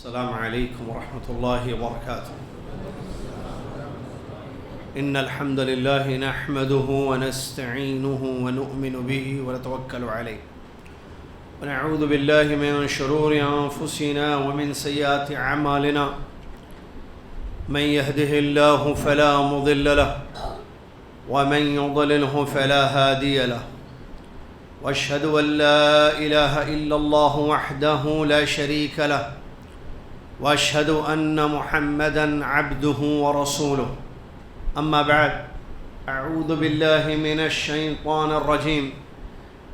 السلام عليكم ورحمة الله وبركاته. إن الحمد لله نحمده ونستعينه ونؤمن به ونتوكل عليه ونعوذ بالله من شرور أنفسنا ومن سيئات أعمالنا. من يهده الله فلا مضل له ومن يضلله فلا هادي له، واشهد ان لا اله الا الله وحده لا شريك له، واشهد ان محمدا عبده ورسوله. اما بعد، اعوذ بالله من الشيطان الرجيم.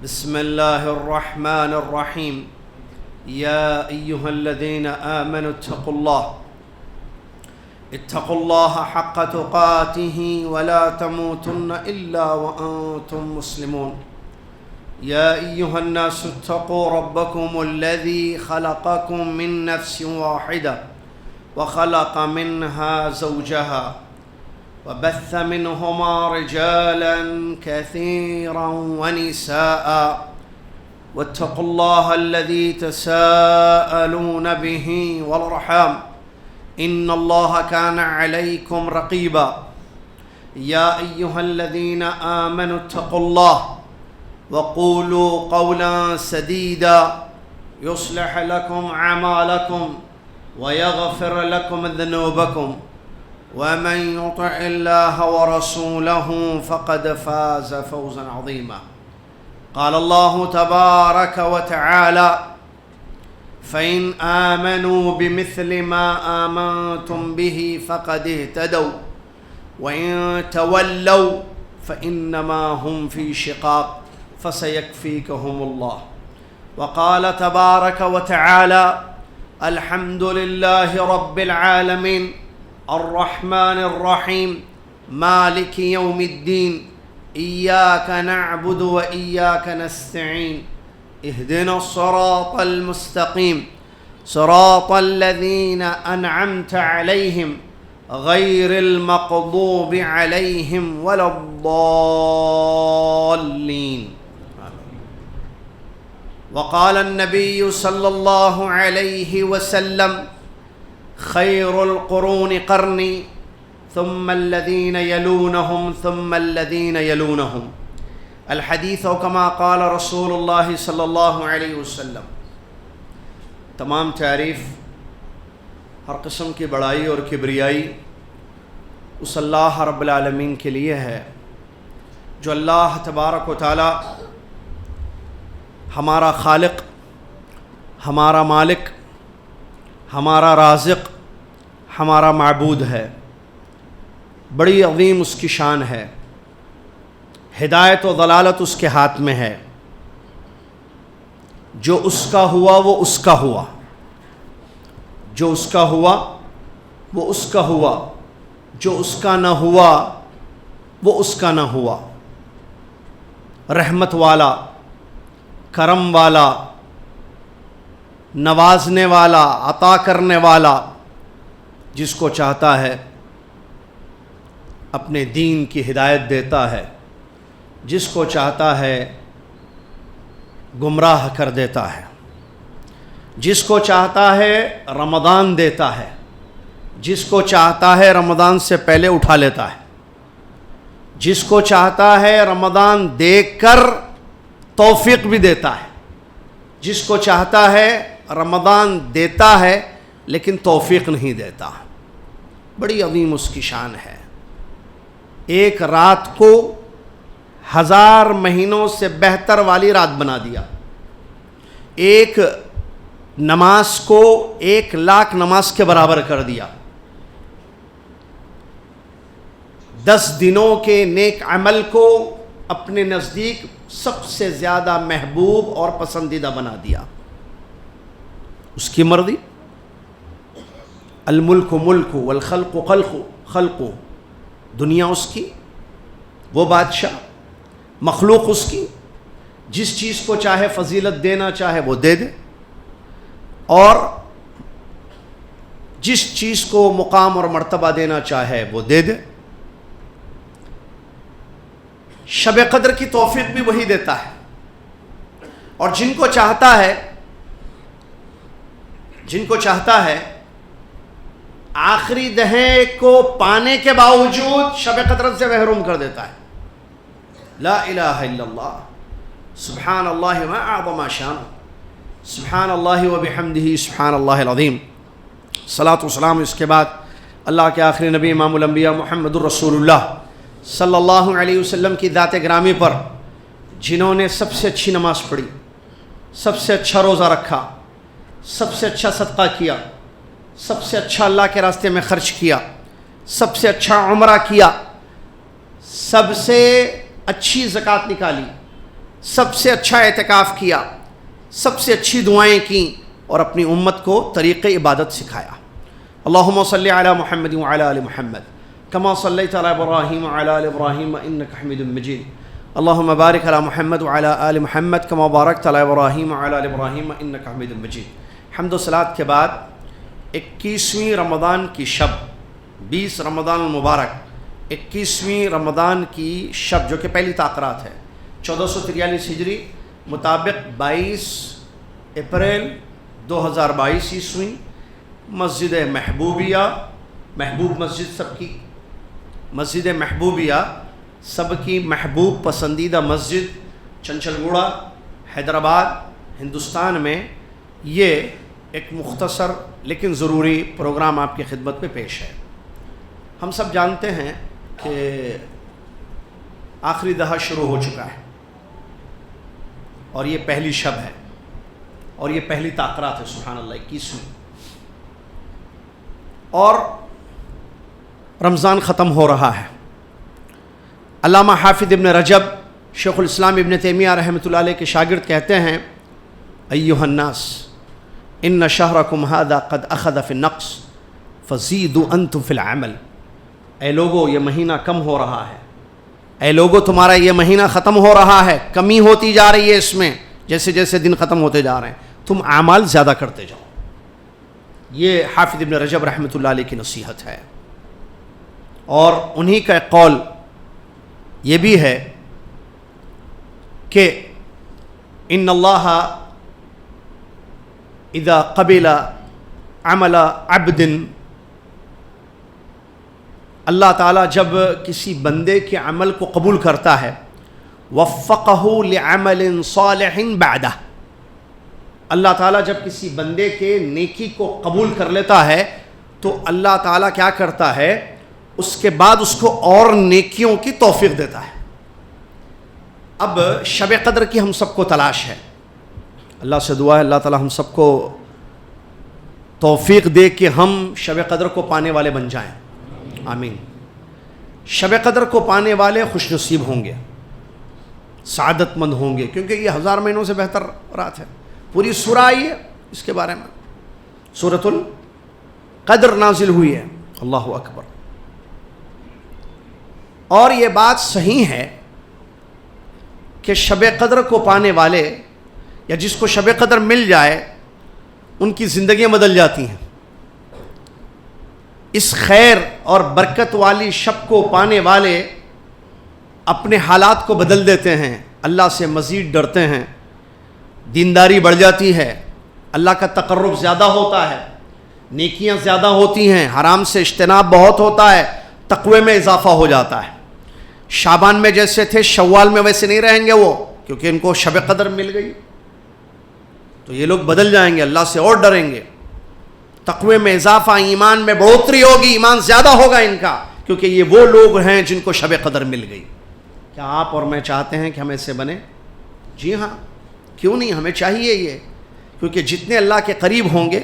بسم الله الرحمن الرحيم. يا ايها الذين امنوا اتقوا الله حق تقاته ولا تموتن الا وانتم مسلمون. يا ايها الناس اتقوا ربكم الذي خلقكم من نفس واحده وخلق منها زوجها وبث منهما رجالا كثيرا ونساء، واتقوا الله الذي تساءلون به والارحام ان الله كان عليكم رقيبا. يا ايها الذين امنوا اتقوا الله وقولوا قولا سديدا يصلح لكم اعمالكم ويغفر لكم ذنوبكم، ومن يطع الله ورسوله فقد فاز فوزا عظيما. قال الله تبارك وتعالى: فإن آمنوا بمثل ما آمنتم به فقد اهتدوا وإن تولوا فإنما هم في شقاق فسيكفيكهم الله. وقال تبارك وتعالى: الحمد لله رب العالمين الرحمن الرحيم مالك يوم الدين إياك نعبد وإياك نستعين اهدنا الصراط المستقيم صراط الذين أنعمت عليهم غير المغضوب عليهم ولا الضالين. وقال النبي صلى الله عليه وسلم: خير القرون قرني ثم الذين يلونهم ثم الذين يلونهم. الحدیث کما قال رسول اللہ صلی اللہ علیہ وسلم. تمام تعریف، ہر قسم کی بڑائی اور کبریائی اس اللہ رب العالمین کے لیے ہے جو اللہ تبارک و تعالی ہمارا خالق، ہمارا مالک، ہمارا رازق، ہمارا معبود ہے. بڑی عظیم اس کی شان ہے. ہدایت و ضلالت اس کے ہاتھ میں ہے. جو اس کا ہوا وہ اس کا ہوا، جو اس کا ہوا وہ اس کا ہوا، جو اس کا نہ ہوا وہ اس کا نہ ہوا. رحمت والا، کرم والا، نوازنے والا، عطا کرنے والا، جس کو چاہتا ہے اپنے دین کی ہدایت دیتا ہے، جس کو چاہتا ہے گمراہ کر دیتا ہے، جس کو چاہتا ہے رمضان دیتا ہے، جس کو چاہتا ہے رمضان سے پہلے اٹھا لیتا ہے، جس کو چاہتا ہے رمضان دیکھ کر توفیق بھی دیتا ہے، جس کو چاہتا ہے رمضان دیتا ہے لیکن توفیق نہیں دیتا. بڑی عظیم اس کی شان ہے. ایک رات کو 1000 مہینوں سے بہتر والی رات بنا دیا. ایک نماز کو 1,00,000 نماز کے برابر کر دیا. 10 دنوں کے نیک عمل کو اپنے نزدیک سب سے زیادہ محبوب اور پسندیدہ بنا دیا. اس کی مرضی. الملک ملک والخلق خلق. دنیا اس کی، وہ بادشاہ، مخلوق اس کی. جس چیز کو چاہے فضیلت دینا چاہے وہ دے دے، اور جس چیز کو مقام اور مرتبہ دینا چاہے وہ دے دے. شب قدر کی توفیق بھی وہی دیتا ہے، اور جن کو چاہتا ہے جن کو چاہتا ہے آخری دہے کو پانے کے باوجود شب قدر سے محروم کر دیتا ہے. لا الہ الا اللہ، سبحان اللہ ما اعظم شان، سبحان اللہ و بحمدہ سبحان اللہ العظیم. صلاۃ و سلام اس کے بعد اللہ کے آخری نبی امام الانبیاء محمد الرسول اللہ صلی اللہ علیہ وسلم کی ذات گرامی پر، جنہوں نے سب سے اچھی نماز پڑھی، سب سے اچھا روزہ رکھا، سب سے اچھا صدقہ کیا، سب سے اچھا اللہ کے راستے میں خرچ کیا، سب سے اچھا عمرہ کیا، سب سے اچھی زکوٰۃ نکالی، سب سے اچھا اعتکاف کیا، سب سے اچھی دعائیں کیں اور اپنی امت کو طریق عبادت سکھایا. اللہم صلی علی محمد وعلی آل محمد کما صلیت علی ابراہیم وعلی آل ابراہیم انک حمید مجید. اللہم بارک علی محمد وعلی آل محمد کما بارکت علی ابراہیم وعلی آل ابراہیم انک حمید مجید. حمد و صلوات کے بعد 21ویں رمضان کی شب، 20 رمضان المبارک، 21ویں رمضان کی شب جو کہ پہلی تاخرات ہے 1443 ہجری مطابق 22 اپریل 2022 عیسوی، مسجد محبوبیہ، محبوب مسجد سب کی، مسجد محبوبیہ سب کی محبوب پسندیدہ مسجد، چنچل گوڑا، حیدرآباد، ہندوستان میں، یہ ایک مختصر لیکن ضروری پروگرام آپ کی خدمت میں پیش ہے. ہم سب جانتے ہیں کہ آخری دہا شروع ہو چکا ہے اور یہ پہلی شب ہے اور یہ پہلی تاخرات ہے. سبحان اللہ، 21ویں، اور رمضان ختم ہو رہا ہے. علامہ حافظ ابن رجب شیخ الاسلام ابن تیمیہ رحمۃ اللہ علیہ کے شاگرد کہتے ہیں ایھا الناس ان شہرکم ھذا قد اخذ فی النقص فزیدوا انتم فی العمل. اے لوگو یہ مہینہ کم ہو رہا ہے، اے لوگو تمہارا یہ مہینہ ختم ہو رہا ہے، کمی ہوتی جا رہی ہے اس میں، جیسے جیسے دن ختم ہوتے جا رہے ہیں تم اعمال زیادہ کرتے جاؤ. یہ حافظ ابن رجب رحمۃ اللہ علیہ کی نصیحت ہے. اور انہی کا ایک قول یہ بھی ہے کہ ان اللہ اذا قبل عمل عبد، اللہ تعالیٰ جب کسی بندے کے عمل کو قبول کرتا ہے، وفقہ لعمل صالح بعدہ، اللہ تعالیٰ جب کسی بندے کے نیکی کو قبول کر لیتا ہے تو اللہ تعالیٰ کیا کرتا ہے، اس کے بعد اس کو اور نیکیوں کی توفیق دیتا ہے. اب شب قدر کی ہم سب کو تلاش ہے، اللہ سے دعا ہے اللہ تعالیٰ ہم سب کو توفیق دے کہ ہم شب قدر کو پانے والے بن جائیں، آمین. شب قدر کو پانے والے خوش نصیب ہوں گے، سعادت مند ہوں گے، کیونکہ یہ 1000 مہینوں سے بہتر رات ہے. پوری سورہ آئی ہے اس کے بارے میں، سورۃ القدر نازل ہوئی ہے. اللہ اکبر. اور یہ بات صحیح ہے کہ شب قدر کو پانے والے یا جس کو شب قدر مل جائے ان کی زندگیاں بدل جاتی ہیں. اس خیر اور برکت والی شب کو پانے والے اپنے حالات کو بدل دیتے ہیں، اللہ سے مزید ڈرتے ہیں، دینداری بڑھ جاتی ہے، اللہ کا تقرب زیادہ ہوتا ہے، نیکیاں زیادہ ہوتی ہیں، حرام سے اجتناب بہت ہوتا ہے، تقوی میں اضافہ ہو جاتا ہے. شعبان میں جیسے تھے شوال میں ویسے نہیں رہیں گے وہ، کیونکہ ان کو شب قدر مل گئی. تو یہ لوگ بدل جائیں گے، اللہ سے اور ڈریں گے، تقوی میں اضافہ، ایمان میں بڑھوتری ہوگی، ایمان زیادہ ہوگا ان کا، کیونکہ یہ وہ لوگ ہیں جن کو شب قدر مل گئی. کیا آپ اور میں چاہتے ہیں کہ ہم ایسے بنیں؟ جی ہاں، کیوں نہیں، ہمیں چاہیے یہ، کیونکہ جتنے اللہ کے قریب ہوں گے،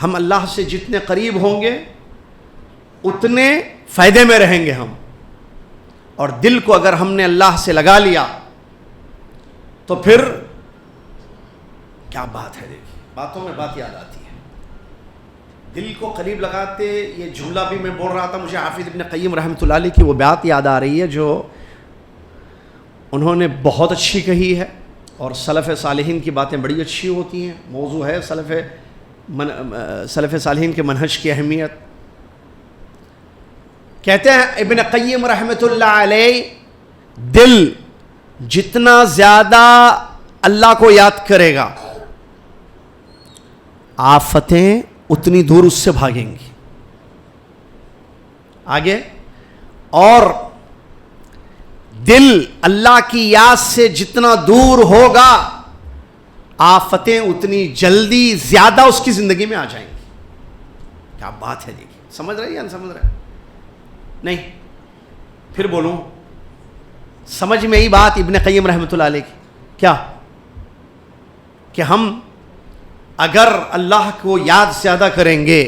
ہم اللہ سے جتنے قریب ہوں گے اتنے فائدے میں رہیں گے ہم. اور دل کو اگر ہم نے اللہ سے لگا لیا تو پھر کیا بات ہے. دیکھیے باتوں میں بات یاد آتی ہے، دل کو قریب لگاتے. یہ جملہ بھی میں بول رہا تھا، مجھے حافظ ابن قیم رحمۃ اللہ علیہ کی وہ بات یاد آ رہی ہے جو انہوں نے بہت اچھی کہی ہے. اور سلف صالحین کی باتیں بڑی اچھی ہوتی ہیں. موضوع ہے سلف صالحین کے منہج کی اہمیت. کہتے ہیں ابن قیم رحمۃ اللہ علیہ، دل جتنا زیادہ اللہ کو یاد کرے گا آفتیں اتنی دور اس سے بھاگیں گی. آگے، اور دل اللہ کی یاد سے جتنا دور ہوگا آفتیں اتنی جلدی زیادہ اس کی زندگی میں آ جائیں گی. کیا بات ہے، دیکھیے، سمجھ رہے یا نہیں سمجھ رہے؟ نہیں، پھر بولوں، سمجھ میں ہی بات ابن قیم رحمۃ اللہ علیہ کی کیا، کہ ہم اگر اللہ کو یاد زیادہ کریں گے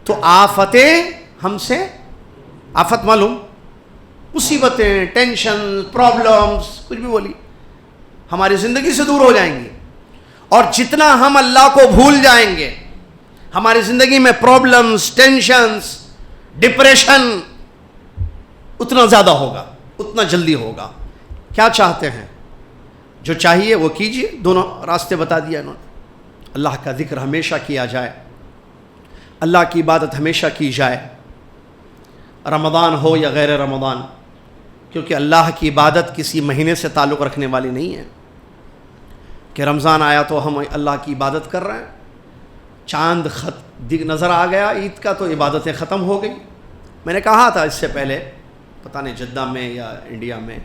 تو آفتیں ہم سے، آفت معلوم، مصیبتیں، ٹینشن، پرابلمز، کچھ بھی بولی، ہماری زندگی سے دور ہو جائیں گی. اور جتنا ہم اللہ کو بھول جائیں گے ہماری زندگی میں پرابلمز، ٹینشنز، ڈپریشن اتنا زیادہ ہوگا، اتنا جلدی ہوگا. کیا چاہتے ہیں؟ جو چاہیے وہ کیجیے. دونوں راستے بتا دیا انہوں نے. اللہ کا ذکر ہمیشہ کیا جائے، اللہ کی عبادت ہمیشہ کی جائے، رمضان ہو یا غیر رمضان، کیونکہ اللہ کی عبادت کسی مہینے سے تعلق رکھنے والی نہیں ہے کہ رمضان آیا تو ہم اللہ کی عبادت کر رہے ہیں، چاند نظر آ گیا عید کا تو عبادتیں ختم ہو گئی. میں نے کہا تھا اس سے پہلے، پتہ نہیں جدہ میں یا انڈیا میں،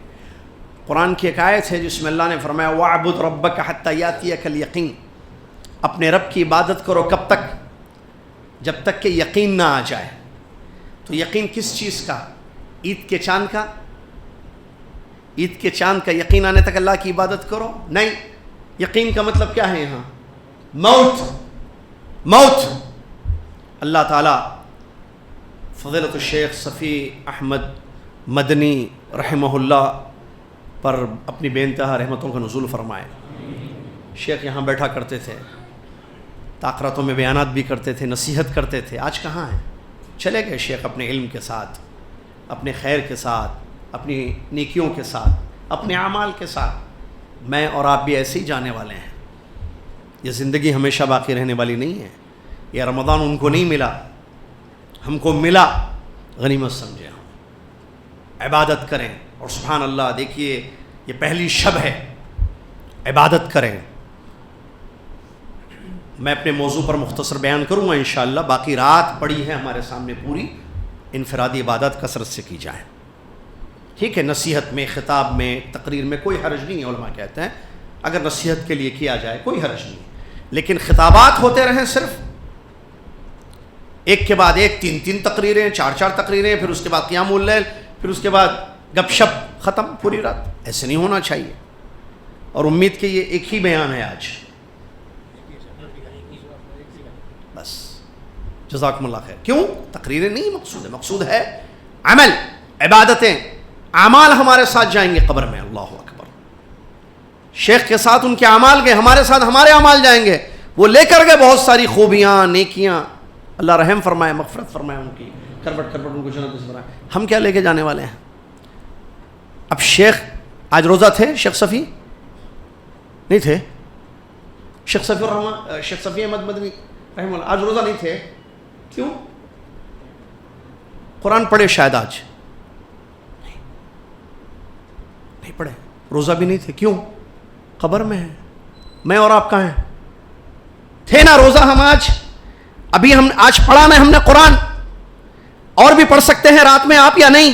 قرآن کی ایک آیت ہے جس میں اللہ نے فرمایا وَاعْبُدْ رَبَّكَ حَتَّى يَأْتِيَكَ الْيَقِينُ، اپنے رب کی عبادت کرو کب تک؟ جب تک کہ یقین نہ آ جائے. تو یقین کس چیز کا؟ عید کے چاند کا؟ عید کے چاند کا یقین آنے تک اللہ کی عبادت کرو؟ نہیں. یقین کا مطلب کیا ہے یہاں؟ موت. موت. اللہ تعالیٰ فضیلت الشیخ صفی احمد مدنی رحمہ اللہ پر اپنی بے انتہا رحمتوں کا نزول فرمائے. شیخ یہاں بیٹھا کرتے تھے، تقریروں میں بیانات بھی کرتے تھے، نصیحت کرتے تھے. آج کہاں ہیں؟ چلے گئے شیخ اپنے علم کے ساتھ، اپنے خیر کے ساتھ، اپنی نیکیوں کے ساتھ، اپنے اعمال کے ساتھ. میں اور آپ بھی ایسے ہی جانے والے ہیں. یہ زندگی ہمیشہ باقی رہنے والی نہیں ہے. یہ رمضان ان کو نہیں ملا، ہم کو ملا، غنیمت سمجھے. ہم عبادت کریں. اور سبحان اللہ، دیکھیے یہ پہلی شب ہے، عبادت کریں. میں اپنے موضوع پر مختصر بیان کروں گا انشاءاللہ. باقی رات پڑی ہے ہمارے سامنے پوری، انفرادی عبادت کثرت سے کی جائے. ٹھیک ہے، نصیحت میں، خطاب میں، تقریر میں کوئی حرج نہیں ہے. علماء کہتے ہیں اگر نصیحت کے لیے کیا جائے کوئی حرج نہیں، لیکن خطابات ہوتے رہیں صرف ایک کے بعد ایک، 3 تقریریں، 4 تقریریں، پھر اس کے بعد قیام اللیل، پھر اس کے بعد گپ شپ، ختم پوری رات. ایسے نہیں ہونا چاہیے. اور امید کہ یہ ایک ہی بیان ہے آج. بس جزاکم اللہ خیر. کیوں؟ تقریریں نہیں مقصود ہے، مقصود ہے عمل، عبادتیں، اعمال ہمارے ساتھ جائیں گے قبر میں. اللہ اکبر. شیخ کے ساتھ ان کے اعمال گئے، ہمارے ساتھ ہمارے اعمال جائیں گے. وہ لے کر گئے بہت ساری خوبیاں، نیکیاں. اللہ رحم فرمائے، مغفرت فرمائے ان کی، کربٹ ان کو جنت سے بھرائے. ہم کیا لے کے جانے والے ہیں؟ اب شیخ آج روزہ تھے؟ شیخ صفی نہیں تھے؟ شیخ صفی احمد مدنی رحمہ اللہ آج روزہ نہیں تھے. کیوں؟ قرآن پڑھے شاید آج نہیں پڑھے، روزہ بھی نہیں تھے. کیوں؟ قبر میں ہیں. میں اور آپ کہاں ہیں؟ تھے نا روزہ ہم آج. ابھی ہم آج پڑھا نا ہم نے قرآن. اور بھی پڑھ سکتے ہیں رات میں آپ یا نہیں؟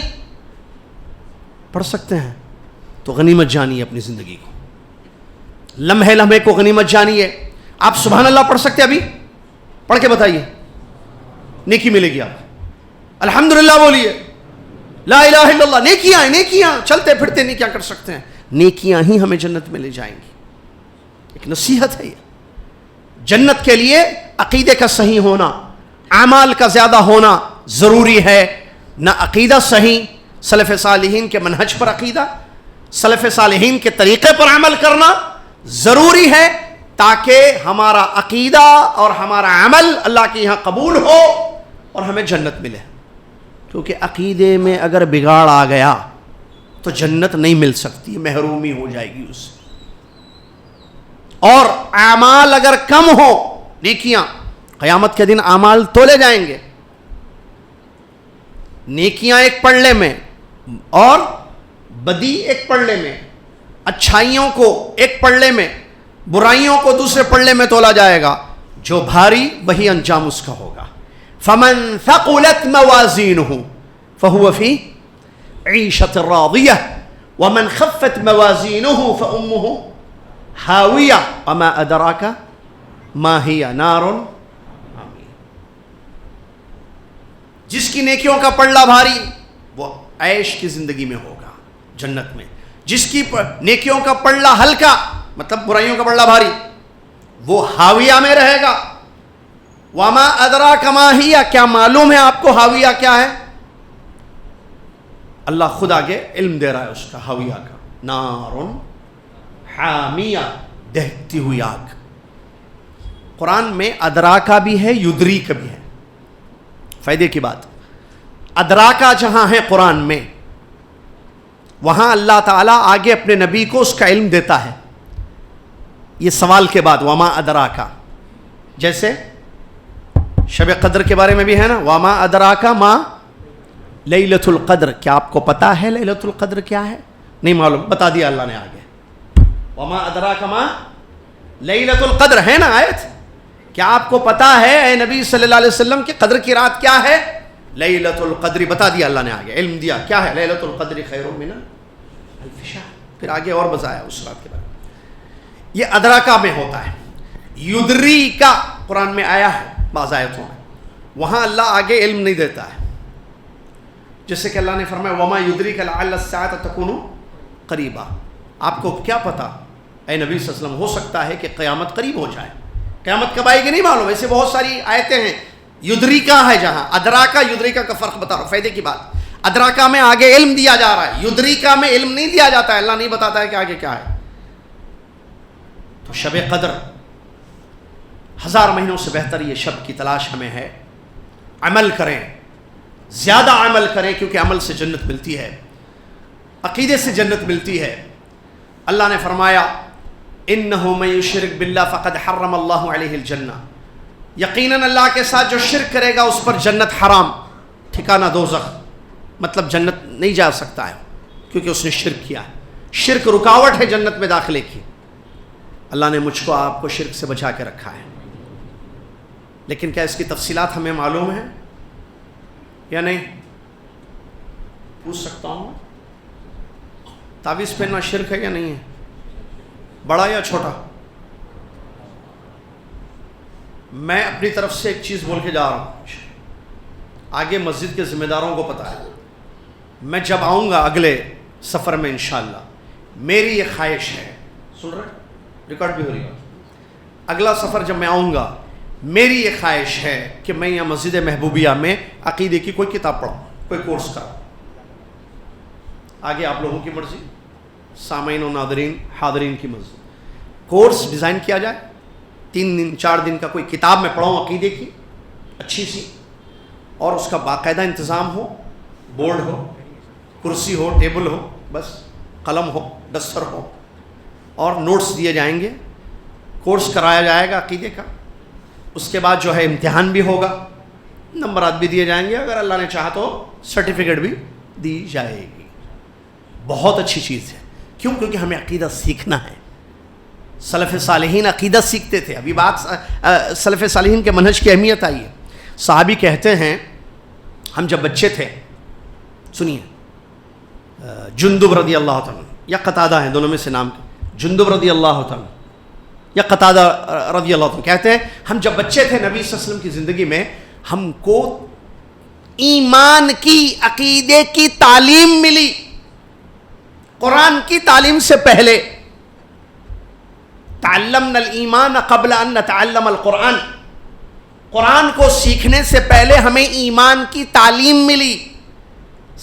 پڑھ سکتے ہیں. تو غنیمت جانیے اپنی زندگی کو، لمحے لمحے کو غنیمت جانیے. آپ سبحان اللہ پڑھ سکتے؟ ابھی پڑھ کے بتائیے، نیکی ملے گی. آپ الحمدللہ بولیے، لا الہ الا اللہ. نیکیاں نیکیاں، چلتے پھرتے نیکیاں کر سکتے ہیں. نیکیاں ہی ہمیں جنت میں لے جائیں گی. ایک نصیحت ہے یہ. جنت کے لیے عقیدے کا صحیح ہونا، اعمال کا زیادہ ہونا ضروری ہے. نہ عقیدہ صحیح، سلف صالحین کے منہج پر عقیدہ، سلف صالحین کے طریقے پر عمل کرنا ضروری ہے، تاکہ ہمارا عقیدہ اور ہمارا عمل اللہ کے یہاں قبول ہو اور ہمیں جنت ملے. کیونکہ عقیدے میں اگر بگاڑ آ گیا تو جنت نہیں مل سکتی، محرومی ہو جائے گی اس سے. اور اعمال اگر کم ہو، نیکیاں، قیامت کے دن اعمال تولے جائیں گے. نیکیاں ایک پلڑے میں اور بدی ایک پلڑے میں، اچھائیوں کو ایک پلڑے میں برائیوں کو دوسرے پلڑے میں تولا جائے گا، جو بھاری وہی انجام اس کا ہوگا. فمن ثقلت موازینہ فہو فی عیشۃ راضیہ ومن خفت موازینہ فامہ ہاویہ وما ادراک ما ہی نار حامیہ. جس کی نیکیوں کا پلڑا بھاری وہ عیش کی زندگی میں ہوگا جنت میں، جس کی نیکیوں کا پلڑا ہلکا مطلب برائیوں کا پلڑا بھاری وہ ہاویہ میں رہے گا. وما ادراک ما ہی، کیا معلوم ہے آپ کو ہاویہ کیا ہے؟ اللہ خود آگے علم دے رہا ہے اس کا، ہاویہ کا، نار حامیہ، دہتی ہوئی آگ. قرآن میں ادراکا بھی ہے، یدریک بھی ہے. فائدے کی بات، ادراکا جہاں ہے قرآن میں وہاں اللہ تعالیٰ آگے اپنے نبی کو اس کا علم دیتا ہے. یہ سوال کے بعد وما ادراکا، جیسے شب قدر کے بارے میں بھی ہے نا، وما ادراکا ما لیلۃ القدر، کیا آپ کو پتا ہے لیلۃ القدر کیا ہے؟ نہیں معلوم، بتا دیا اللہ نے آگے. وما ادراکا ما لیلۃ القدر ہے نا آیت، کیا آپ کو پتا ہے اے نبی صلی اللہ علیہ وسلم کہ قدر کی رات کیا ہے؟ لیلۃ القدر، بتا دیا اللہ نے آگے، علم دیا کیا ہے لیلۃ القدر خیر من الف شہر. پھر آگے اور بتایا اس رات کے بارے میں. یہ ادراکا میں ہوتا ہے. یدری کا قرآن میں آیا ہے بعض آیتوں میں، وہاں اللہ آگے علم نہیں دیتا ہے. جیسے کہ اللہ نے فرمایا وما یدریک لعل الساعۃ تکون قریبا، آپ کو کیا پتا اے نبی صلی اللہ علیہ وسلم، ہو سکتا ہے کہ قیامت قریب ہو جائے. قیامت کب آئے گی نہیں معلوم. ایسے بہت ساری آیتیں ہیں. یدریکا ہے جہاں، ادراکا یدریکا کا فرق بتا رہا ہوں. فائدے کی بات، ادراکا میں آگے علم دیا جا رہا ہے، یدریکا میں علم نہیں دیا جاتا ہے، اللہ نہیں بتاتا ہے کہ آگے کیا ہے. تو شب قدر 1000 مہینوں سے بہتر یہ شب کی تلاش ہمیں ہے. عمل کریں، زیادہ عمل کریں، کیونکہ عمل سے جنت ملتی ہے، عقیدے سے جنت ملتی ہے. اللہ نے فرمایا انہ من یشرک باللہ فقد حرم اللہ علیہ الجنہ، یقیناً اللہ کے ساتھ جو شرک کرے گا اس پر جنت حرام، ٹھکانہ دوزخ، مطلب جنت نہیں جا سکتا ہے کیونکہ اس نے شرک کیا ہے. شرک رکاوٹ ہے جنت میں داخلے کی. اللہ نے مجھ کو آپ کو شرک سے بچا کے رکھا ہے. لیکن کیا اس کی تفصیلات ہمیں معلوم ہیں یا نہیں؟ پوچھ سکتا ہوں، تعویذ پہننا شرک ہے یا نہیں ہے؟ بڑا یا چھوٹا؟ میں اپنی طرف سے ایک چیز بول کے جا رہا ہوں، آگے مسجد کے ذمہ داروں کو پتا ہے. میں جب آؤں گا اگلے سفر میں انشاءاللہ، میری یہ خواہش ہے، سن رہے ریکارڈ بھی ہو رہی ہے، اگلا سفر جب میں آؤں گا میری یہ خواہش ہے کہ میں یہاں مسجد محبوبیہ میں عقیدے کی کوئی کتاب پڑھوں، کوئی کورس کروں. آگے آپ لوگوں کی مرضی، سامعین و ناظرین حاضرین کی مرضی. کورس ڈیزائن کیا جائے، 3 دن 4 دن کا کوئی کتاب میں پڑھوں عقیدے کی اچھی سی، اور اس کا باقاعدہ انتظام ہو، بورڈ ہو، کرسی ہو، ٹیبل ہو، بس قلم ہو، دستر ہو، اور نوٹس دیے جائیں گے. کورس کرایا جائے گا عقیدے کا. اس کے بعد جو ہے امتحان بھی ہوگا، نمبرات بھی دیے جائیں گے، اگر اللہ نے چاہا تو سرٹیفکیٹ بھی دی جائے گی. بہت اچھی چیز ہے. کیوں؟ کیونکہ ہمیں عقیدہ سیکھنا ہے. سلف صالحین عقیدہ سیکھتے تھے. ابھی بات سلف صالحین کے منہج کی اہمیت آئی ہے. صحابی کہتے ہیں ہم جب بچے تھے، سنیے، جندب رضی اللہ تعالیٰ یا قتادہ ہیں، دونوں میں سے نام، جندب رضی اللہ تعالیٰ یا قتادہ رضی اللہ عنہ کہتے ہیں ہم جب بچے تھے نبی صلی اللہ علیہ وسلم کی زندگی میں ہم کو ایمان کی، عقیدے کی تعلیم ملی قرآن کی تعلیم سے پہلے. تعلمنا الایمان قبل ان نتعلم القرآن، قرآن کو سیکھنے سے پہلے ہمیں ایمان کی تعلیم ملی،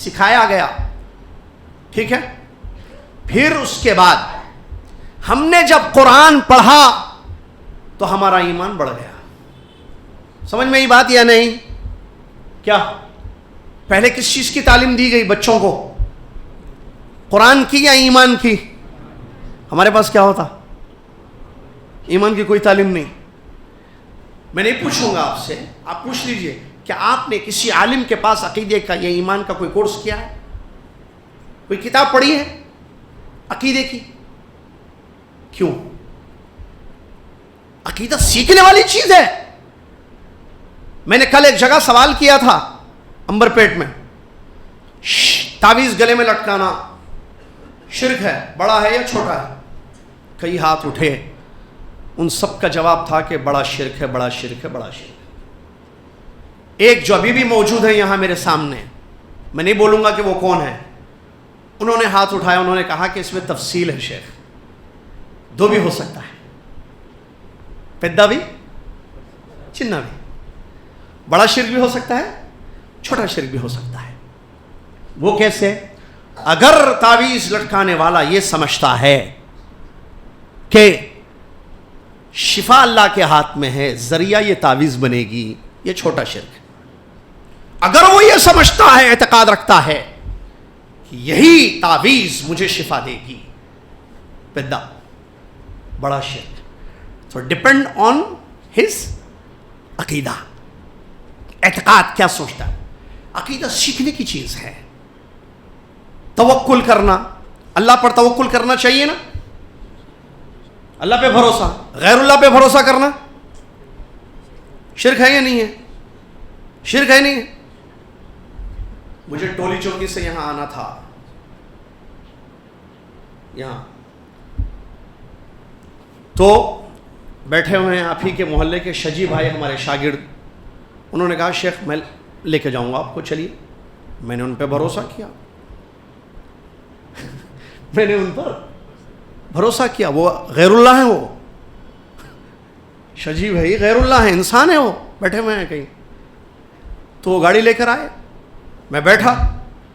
سکھایا گیا. ٹھیک ہے، پھر اس کے بعد ہم نے جب قرآن پڑھا تو ہمارا ایمان بڑھ گیا. سمجھ میں یہ بات یا نہیں؟ کیا پہلے کس چیز کی تعلیم دی گئی بچوں کو؟ قرآن کی یا ایمان کی؟ ہمارے پاس کیا ہوتا؟ ایمان کی کوئی تعلیم نہیں. میں نہیں پوچھوں گا آپ سے، آپ پوچھ لیجئے کہ آپ نے کسی عالم کے پاس عقیدے کا یا ایمان کا کوئی کورس کیا ہے؟ کوئی کتاب پڑھی ہے عقیدے کی؟ کیوں؟ عقیدہ سیکھنے والی چیز ہے. میں نے کل ایک جگہ سوال کیا تھا امبر پیٹ میں, تعویذ گلے میں لٹکانا شرک ہے, بڑا ہے یا چھوٹا ہے؟ کئی ہاتھ اٹھے. ان سب کا جواب تھا کہ بڑا شرک ہے, بڑا شرک ہے, بڑا شرک ہے. ایک جو ابھی بھی موجود ہے یہاں میرے سامنے, میں نہیں بولوں گا کہ وہ کون ہے, انہوں نے ہاتھ اٹھایا, انہوں نے کہا کہ اس میں تفصیل ہے شیخ, دو بھی ہو سکتا ہے, پیدا بھی چننا بھی, بڑا شرک بھی ہو سکتا ہے, چھوٹا شرک بھی ہو سکتا ہے. وہ کیسے؟ اگر تعویذ لٹکانے والا یہ سمجھتا ہے کہ شفا اللہ کے ہاتھ میں ہے, ذریعہ یہ تعویذ بنے گی, یہ چھوٹا شرک ہے. اگر وہ یہ سمجھتا ہے, اعتقاد رکھتا ہے کہ یہی تعویذ مجھے شفا دے گی, پیدا بڑا شرک. So depend on his عقیدہ, اعتقاد کیا سوچتا ہے. عقیدہ سیکھنے کی چیز ہے. توکل کرنا, اللہ پر توکل کرنا چاہیے نا, اللہ پہ بھروسہ. غیر اللہ پہ بھروسہ کرنا شرک ہے یا نہیں ہے؟ شرک ہے نہیں ہے. مجھے ٹولی چوکی سے یہاں آنا تھا, یہاں تو بیٹھے ہوئے ہیں آپ ہی کے محلے کے شجی بھائی ہمارے شاگرد, انہوں نے کہا شیخ میں لے کے جاؤں گا آپ کو, چلیے. میں نے ان پہ بھروسہ کیا, میں نے ان پر بھروسہ کیا. وہ غیر اللہ ہیں, وہ شجی بھائی غیر اللہ ہیں, انسان ہیں, وہ بیٹھے ہوئے ہیں کہیں. تو وہ گاڑی لے کر آئے, میں بیٹھا,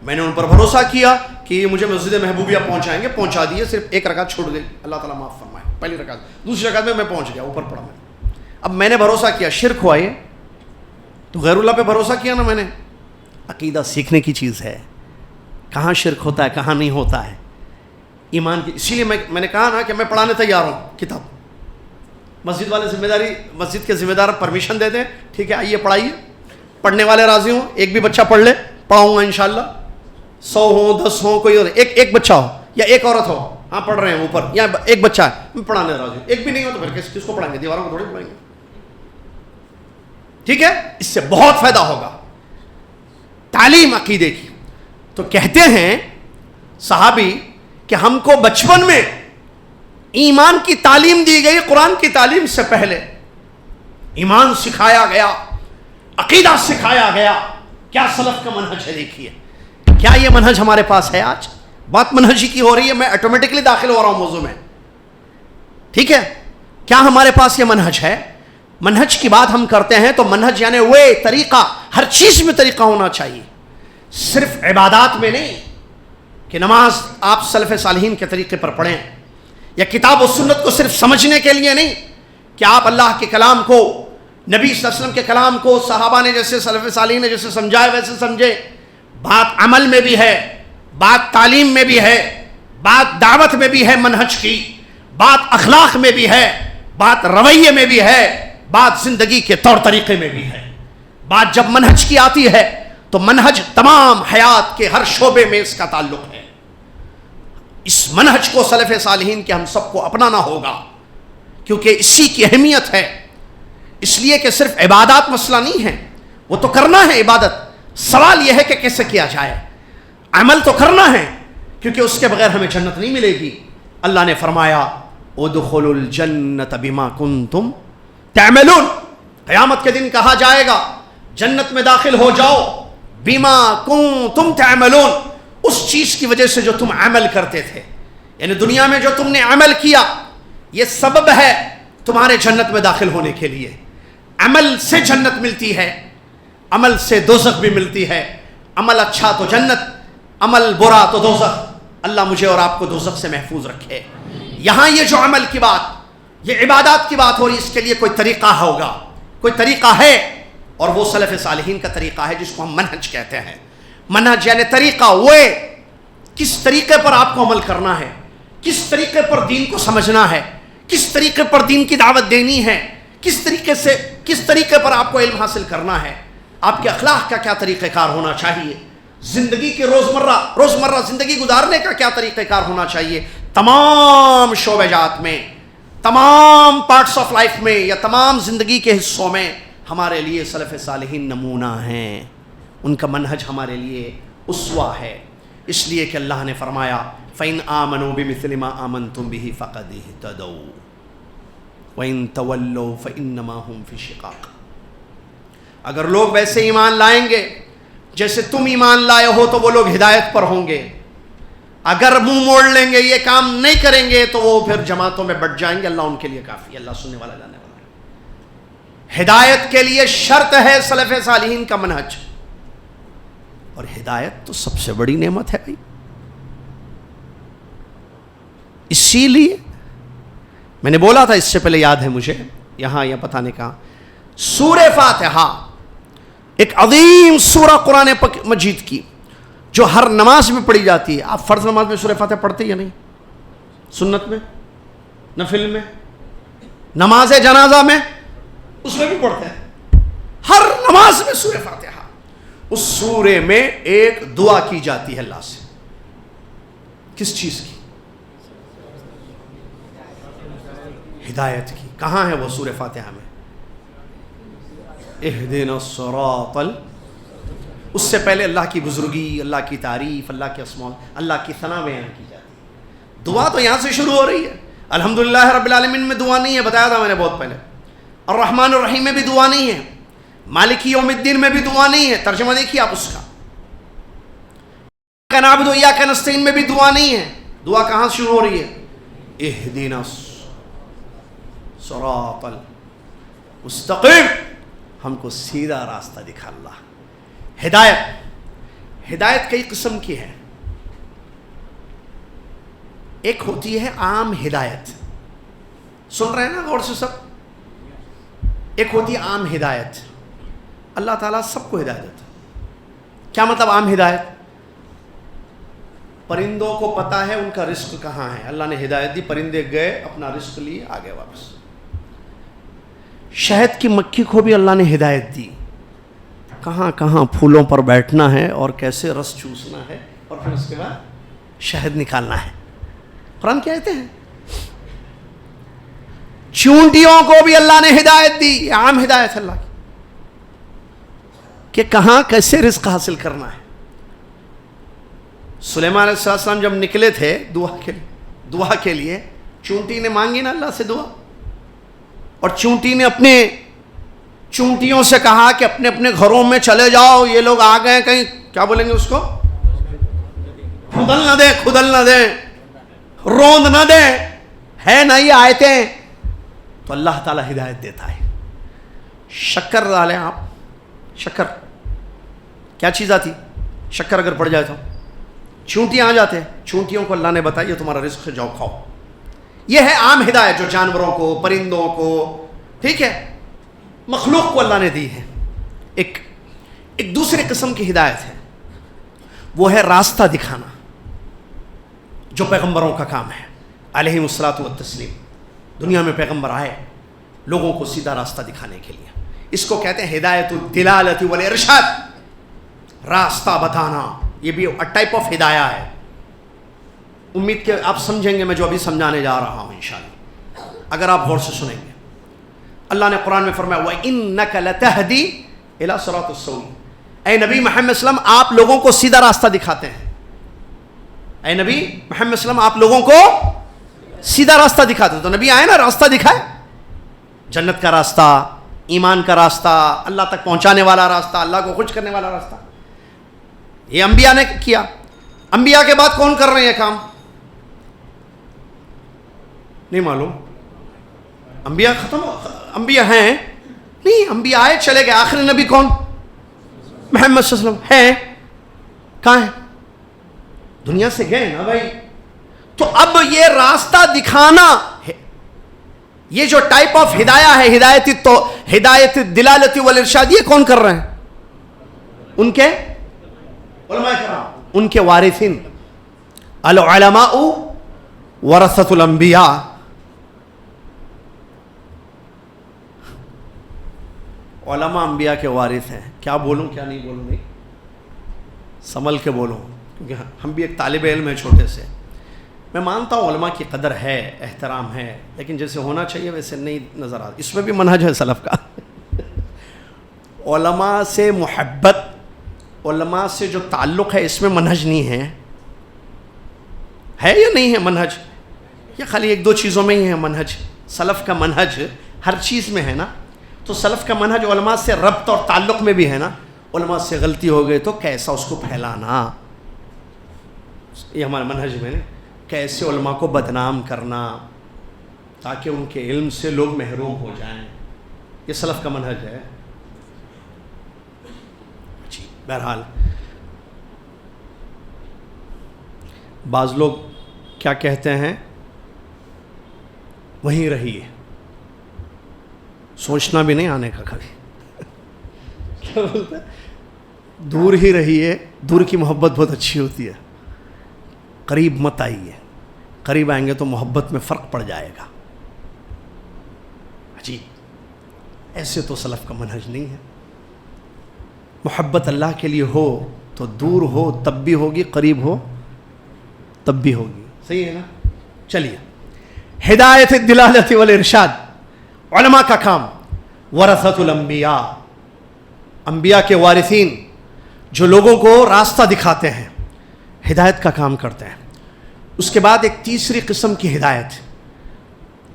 میں نے ان پر بھروسہ کیا کہ یہ مجھے مسجد محبوبیہ پہنچائیں گے. پہنچا دیے, صرف ایک رکعت چھوٹ گئی, اللہ تعالیٰ معاف فرمائے. پہلی رکعت, دوسری رکعت میں پہنچ گیا, اوپر پڑا میں. اب میں نے بھروسہ کیا, شرک ہوا یہ تو غیر اللہ پہ بھروسہ کیا نا میں نے. عقیدہ سیکھنے کی چیز ہے, کہاں شرک ہوتا ہے کہاں نہیں ہوتا ہے, ایمان کی. اسی لیے میں نے کہا نا کہ میں پڑھانے تیار ہوں کتاب. مسجد والے ذمہ داری, مسجد کے ذمہ دار پرمیشن دے دیں, ٹھیک ہے آئیے پڑھائیے, پڑھنے والے راضی ہوں, ایک بھی بچہ پڑھ لے, پڑھاؤں گا انشاءاللہ. 100 ہوں 10 ہوں, کوئی اور ایک بچہ ہو یا ایک عورت ہو, ہاں پڑھ رہے ہیں اوپر, یا ایک بچہ ہے, میں پڑھانے راضی ہوں. ایک بھی نہیں ہو تو پھر کس کو پڑھائیں گے, دیواروں کو تھوڑی پڑھائیں گے. ٹھیک ہے, اس سے بہت فائدہ ہوگا تعلیم عقیدے کی. تو کہتے ہیں صحابی کہ ہم کو بچپن میں ایمان کی تعلیم دی گئی, قرآن کی تعلیم سے پہلے ایمان سکھایا گیا, عقیدہ سکھایا گیا. کیا سلف کا منہج ہے, دیکھیے. کیا یہ منہج ہمارے پاس ہے آج؟ بات منہجی کی ہو رہی ہے, میں آٹومیٹکلی داخل ہو رہا ہوں موضوع میں, ٹھیک ہے. کیا ہمارے پاس یہ منہج ہے؟ منہج کی بات ہم کرتے ہیں تو منہج یعنی وہ طریقہ, ہر چیز میں طریقہ ہونا چاہیے, صرف عبادات میں نہیں کہ نماز آپ سلف صالحین کے طریقے پر پڑھیں, یا کتاب و سنت کو صرف سمجھنے کے لیے نہیں کہ آپ اللہ کے کلام کو, نبی صلی اللہ علیہ وسلم کے کلام کو صحابہ نے جیسے, سلف صالحین نے جیسے سمجھائے ویسے سمجھے. بات عمل میں بھی ہے, بات تعلیم میں بھی ہے, بات دعوت میں بھی ہے منہج کی, بات اخلاق میں بھی ہے, بات رویے میں بھی ہے, بات زندگی کے طور طریقے میں بھی ہے. بات جب منہج کی آتی ہے تو منہج تمام حیات کے ہر شعبے میں اس کا تعلق ہے. اس منہج کو سلف صالحین کے ہم سب کو اپنانا ہوگا, کیونکہ اسی کی اہمیت ہے. اس لیے کہ صرف عبادات مسئلہ نہیں ہے, وہ تو کرنا ہے عبادت, سوال یہ ہے کہ کیسے کیا جائے. عمل تو کرنا ہے کیونکہ اس کے بغیر ہمیں جنت نہیں ملے گی. اللہ نے فرمایا ادخلوا الجنت بما کنتم تعملون, قیامت کے دن کہا جائے گا جنت میں داخل ہو جاؤ, بما کنتم تعملون, اس چیز کی وجہ سے جو تم عمل کرتے تھے. یعنی دنیا میں جو تم نے عمل کیا یہ سبب ہے تمہارے جنت میں داخل ہونے کے لیے. عمل سے جنت ملتی ہے, عمل سے دوزخ بھی ملتی ہے. عمل اچھا تو جنت, عمل برا تو دوزخ. اللہ مجھے اور آپ کو دوزخ سے محفوظ رکھے. یہاں یہ جو عمل کی بات, یہ عبادات کی بات ہو رہی, اس کے لیے کوئی طریقہ ہوگا, کوئی طریقہ ہے, اور وہ سلف صالحین کا طریقہ ہے جس کو ہم منہج کہتے ہیں. منہج یعنی طریقہ, وہ کس طریقے پر آپ کو عمل کرنا ہے, کس طریقے پر دین کو سمجھنا ہے, کس طریقے پر دین کی دعوت دینی ہے, کس طریقے پر آپ کو علم حاصل کرنا ہے, آپ کے اخلاق کا کیا طریقہ کار ہونا چاہیے, زندگی کے روزمرہ زندگی گزارنے کا کیا طریقہ کار ہونا چاہیے. تمام شعبہ جات میں تمام پارٹس آف لائف میں یا تمام زندگی کے حصوں میں ہمارے لیے سلف صالحین نمونہ ہیں، ان کا منہج ہمارے لیے اسوہ ہے، اس لیے کہ اللہ نے فرمایا فَإِنْ آمَنُوا بِمِثْلِ مَا آمَنْتُمْ بِهِ فَقَدِ اهْتَدَوْا وَإِنْ تَوَلَّوْا فَإِنَّمَا هُمْ فِي شِقَاقٍ۔ اگر لوگ ویسے ایمان لائیں گے جیسے تم ایمان لائے ہو تو وہ لوگ ہدایت پر ہوں گے، اگر منہ موڑ لیں گے، یہ کام نہیں کریں گے تو وہ پھر جماعتوں میں بٹ جائیں گے۔ اللہ ان کے لیے کافی ہے، اللہ سننے والا جاننے والا ہے۔ ہدایت کے لیے شرط ہے سلف صالحین کا منہج، اور ہدایت تو سب سے بڑی نعمت ہے بھائی۔ اسی لیے میں نے بولا تھا اس سے پہلے، یاد ہے مجھے یہاں یہ بتانے کا، سورہ فاتحہ ایک عظیم سورہ قرآن مجید کی جو ہر نماز میں پڑھی جاتی ہے۔ آپ فرض نماز میں سورہ فاتحہ پڑھتے یا نہیں؟ سنت میں، نفل میں، نماز جنازہ میں، اس میں بھی پڑھتے ہیں۔ ہر نماز میں سورہ فاتحہ، اس سورے میں ایک دعا کی جاتی ہے اللہ سے۔ کس چیز کی؟ ہدایت کی۔ کہاں ہے وہ سورہ فاتحہ میں؟ اہدنا الصراط اس سے پہلے اللہ کی بزرگی، اللہ کی تعریف، اللہ کے اسماء، اللہ کی ثنا بیان کی جاتی ہے۔ دعا تو یہاں سے شروع ہو رہی ہے۔ الحمدللہ رب العالمین میں دعا نہیں ہے، بتایا تھا میں نے بہت پہلے۔ الرحمن الرحیم میں بھی دعا نہیں ہے، مالک یوم الدین میں بھی دعا نہیں ہے، ترجمہ دیکھیے آپ اس کا۔ ایاک نعبد و ایاک نستعین میں بھی دعا نہیں ہے۔ دعا کہاں سے شروع ہو رہی ہے؟ اہدنا الصراط المستقیم، ہم کو سیدھا راستہ دکھا اللہ۔ ہدایت کئی قسم کی ہے۔ ایک ہوتی ہے عام ہدایت، سن رہے ہیں نا غور سے سب؟ ایک ہوتی ہے عام ہدایت، اللہ تعالیٰ سب کو ہدایت دیتا ہے۔ کیا مطلب عام ہدایت؟ پرندوں کو پتا ہے ان کا رزق کہاں ہے، اللہ نے ہدایت دی، پرندے گئے اپنا رزق لیے آگے واپس۔ شہد کی مکھی کو بھی اللہ نے ہدایت دی، کہاں کہاں پھولوں پر بیٹھنا ہے اور کیسے رس چوسنا ہے اور پھر اس کے بعد شہد نکالنا ہے۔ قرآن کہتے ہیں چونٹیوں کو بھی اللہ نے ہدایت دی، عام ہدایت ہے اللہ کی، کہ کہاں کیسے رزق حاصل کرنا ہے۔ سلیمان علیہ السلام جب نکلے تھے دعا کے لیے، چونٹی نے مانگی نا اللہ سے دعا، اور چونٹی نے اپنے چونٹیوں سے کہا کہ اپنے اپنے گھروں میں چلے جاؤ، یہ لوگ آ گئے کہیں، کیا بولیں گے اس کو؟ کھدل نہ دیں، روند نہ دیں، ہے نا یہ آیتیں؟ تو اللہ تعالیٰ ہدایت دیتا ہے۔ شکر ڈالیں آپ، شکر کیا چیز آتی؟ شکر اگر پڑ جائے تو چونٹیاں آ جاتے ہیں، چونٹیوں کو اللہ نے بتایا یہ تمہارا رزق ہے، جاؤ کھاؤ۔ یہ ہے عام ہدایت جو جانوروں کو، پرندوں کو، ٹھیک ہے، مخلوق کو اللہ نے دی ہے۔ ایک دوسری قسم کی ہدایت ہے، وہ ہے راستہ دکھانا، جو پیغمبروں کا کام ہے علیہم الصلاۃ والتسلیم۔ دنیا میں پیغمبر آئے لوگوں کو سیدھا راستہ دکھانے کے لیے، اس کو کہتے ہیں ہدایت الدلالۃ والارشاد، راستہ بتانا۔ یہ بھی ٹائپ آف ہدایہ ہے۔ امید کہ آپ سمجھیں گے میں جو ابھی سمجھانے جا رہا ہوں انشاءاللہ، اگر آپ غور سے سنیں گے۔ اللہ نے قرآن میں فرمایا وَإِنَّكَ لَتَهْدِي إِلَى صِرَاطٍ مُسْتَقِيمٍ، اے نبی محمد صلی اللہ علیہ وسلم آپ لوگوں کو سیدھا راستہ دکھاتے ہیں۔ اے نبی محمد صلی اللہ علیہ وسلم آپ لوگوں کو سیدھا راستہ دکھاتے ہیں۔ تو نبی آئے نا، راستہ دکھائے، جنت کا راستہ، ایمان کا راستہ، اللہ تک پہنچانے والا راستہ، اللہ کو خوش کرنے والا راستہ۔ یہ انبیاء نے کیا۔ انبیاء کے بعد کون کر رہے ہیں یہ کام؟ نہیں معلوم؟ انبیاء ختم، انبیاء ہیں نہیں، انبیاء آئے چلے گئے، آخری نبی کون؟ محمد صلی اللہ علیہ وسلم ہیں، کہاں ہیں؟ دنیا سے گئے نا بھائی۔ تو اب یہ راستہ دکھانا، یہ جو ٹائپ آف ہدایہ ہے، ہدایت دلالتی والارشاد، یہ کون کر رہے ہیں؟ ان کے علماء کرام، ان کے وارثین، العلماء ورثۃ الانبیاء۔ علماء انبیاء کے وارث ہیں۔ کیا بولوں کیا نہیں بولوں؟ نہیں سنبھل کے بولوں، کیونکہ ہم بھی ایک طالب علم ہیں چھوٹے سے۔ میں مانتا ہوں علماء کی قدر ہے، احترام ہے، لیکن جیسے ہونا چاہیے ویسے نہیں نظر آتا. اس میں بھی منہج ہے سلف کا. علماء سے محبت، علماء سے جو تعلق ہے، اس میں منہج نہیں ہے یا نہیں ہے منہج؟ یا خالی ایک دو چیزوں میں ہی ہے منہج؟ سلف کا منہج ہر چیز میں ہے نا. تو سلف کا منہج علماء سے ربط اور تعلق میں بھی ہے نا. علماء سے غلطی ہو گئی تو کیسا اس کو پھیلانا، یہ ہمارا منہج میں نے کیسے علماء کو بدنام کرنا تاکہ ان کے علم سے لوگ محروم ہو جائیں، یہ سلف کا منہج ہے. جی بہرحال بعض لوگ کیا کہتے ہیں، وہیں رہیے، سوچنا بھی نہیں آنے کا کبھی. کیا بولتا ہے؟ دور ہی رہیے، دور کی محبت بہت اچھی ہوتی ہے، قریب مت آئیے، قریب آئیں گے تو محبت میں فرق پڑ جائے گا. جی ایسے تو سلف کا منہج نہیں ہے. محبت اللہ کے لیے ہو تو دور ہو تب بھی ہوگی، قریب ہو تب بھی ہوگی. صحیح ہے نا؟ چلیے، ہدایت الدلالت والارشاد، علماء کا کام. ورثۃ الانبیاء، انبیاء کے وارثین جو لوگوں کو راستہ دکھاتے ہیں، ہدایت کا کام کرتے ہیں. اس کے بعد ایک تیسری قسم کی ہدایت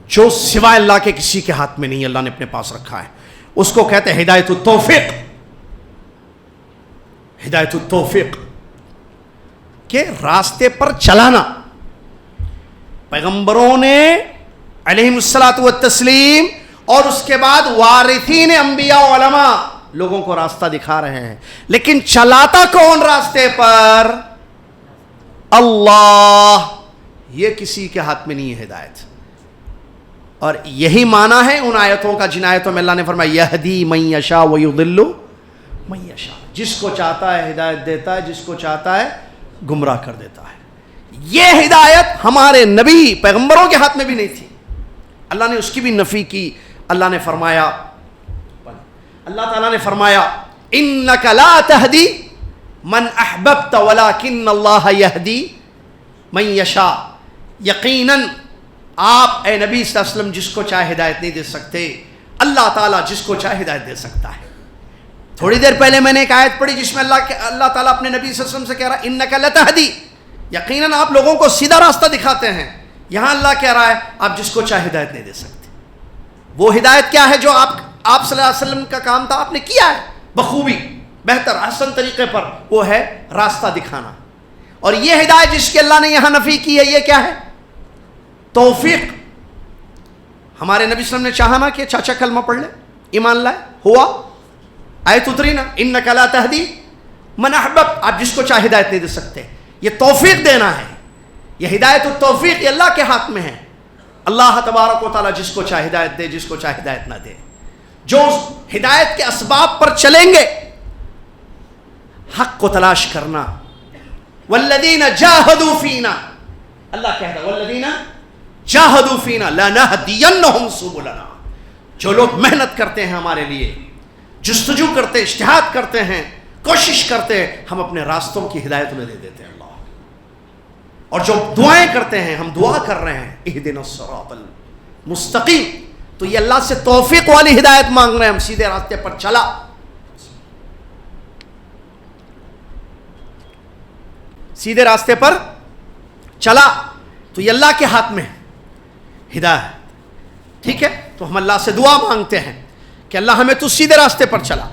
جو سوائے اللہ کے کسی کے ہاتھ میں نہیں، اللہ نے اپنے پاس رکھا ہے، اس کو کہتے ہیں ہدایت التوفیق. ہدایت التوفیق کہ راستے پر چلانا. پیغمبروں نے علیہم الصلاۃ والتسلیم اور اس کے بعد وارثین انبیاء علماء لوگوں کو راستہ دکھا رہے ہیں، لیکن چلاتا کون راستے پر؟ اللہ. یہ کسی کے ہاتھ میں نہیں ہے ہدایت. اور یہی معنی ہے ان آیتوں کا جن آیتوں میں اللہ نے فرمایا یہدی من یشاء ویضل من یشاء، جس کو چاہتا ہے ہدایت دیتا ہے، جس کو چاہتا ہے گمراہ کر دیتا ہے. یہ ہدایت ہمارے نبی پیغمبروں کے ہاتھ میں بھی نہیں تھی، اللہ نے اس کی بھی نفی کی. اللہ نے فرمایا، اللہ تعالیٰ نے فرمایا انک لا تہدی من احببت ولکن اللہ یہدی من یشاء. یقیناً آپ اے نبی صلی اللہ علیہ وسلم جس کو چاہے ہدایت نہیں دے سکتے، اللہ تعالیٰ جس کو چاہے ہدایت دے سکتا ہے. تھوڑی دیر پہلے میں نے ایک آیت پڑھی جس میں اللہ تعالیٰ اپنے نبی صلی اللہ علیہ وسلم سے کہہ رہا ہے انک لتہدی، یقیناً آپ لوگوں کو سیدھا راستہ دکھاتے ہیں. یہاں اللہ کہہ رہا ہے آپ جس کو چاہے ہدایت نہیں دے سکتے. وہ ہدایت کیا ہے جو آپ صلی اللہ علیہ وسلم کا کام تھا، آپ نے کیا ہے بخوبی، بہتر احسن طریقے پر، وہ ہے راستہ دکھانا. اور یہ ہدایت جس کی اللہ نے یہاں نفی کی ہے، یہ کیا ہے؟ توفیق. ہمارے نبی صلی اللہ علیہ وسلم نے چاہا نا کہ چاچا کلمہ پڑھ لے، ایمان لائے، ہوا، آیت اتری نا انک لا تہدی من احببت، آپ جس کو چاہے ہدایت نہیں دے سکتے. یہ توفیق دینا ہے، یہ ہدایت التوفیق یہ اللہ کے ہاتھ میں ہے. اللہ تبارک و تعالیٰ جس کو چاہے ہدایت دے، جس کو چاہے ہدایت نہ دے. جو ہدایت کے اسباب پر چلیں گے، حق کو تلاش کرنا. والذین جاہدوا فینا، اللہ کہتا ہے والذین جاہدوا فینا لنہدینہم سبلنا. جو لوگ محنت کرتے ہیں ہمارے لیے، جستجو کرتے ہیں، اجتہاد کرتے ہیں، کوشش کرتے ہیں، ہم اپنے راستوں کی ہدایت انہیں دے دیتے ہیں اللہ. اور جو دعائیں کرتے ہیں، ہم دعا کر رہے ہیں اہدنا الصراط المستقیم، تو یہ اللہ سے توفیق والی ہدایت مانگ رہے ہیں، ہم سیدھے راستے پر چلا. سیدھے راستے پر چلا تو یہ اللہ کے ہاتھ میں ہدایت. ٹھیک ہے، تو ہم اللہ سے دعا مانگتے ہیں کہ اللہ ہمیں تو سیدھے راستے پر چلا.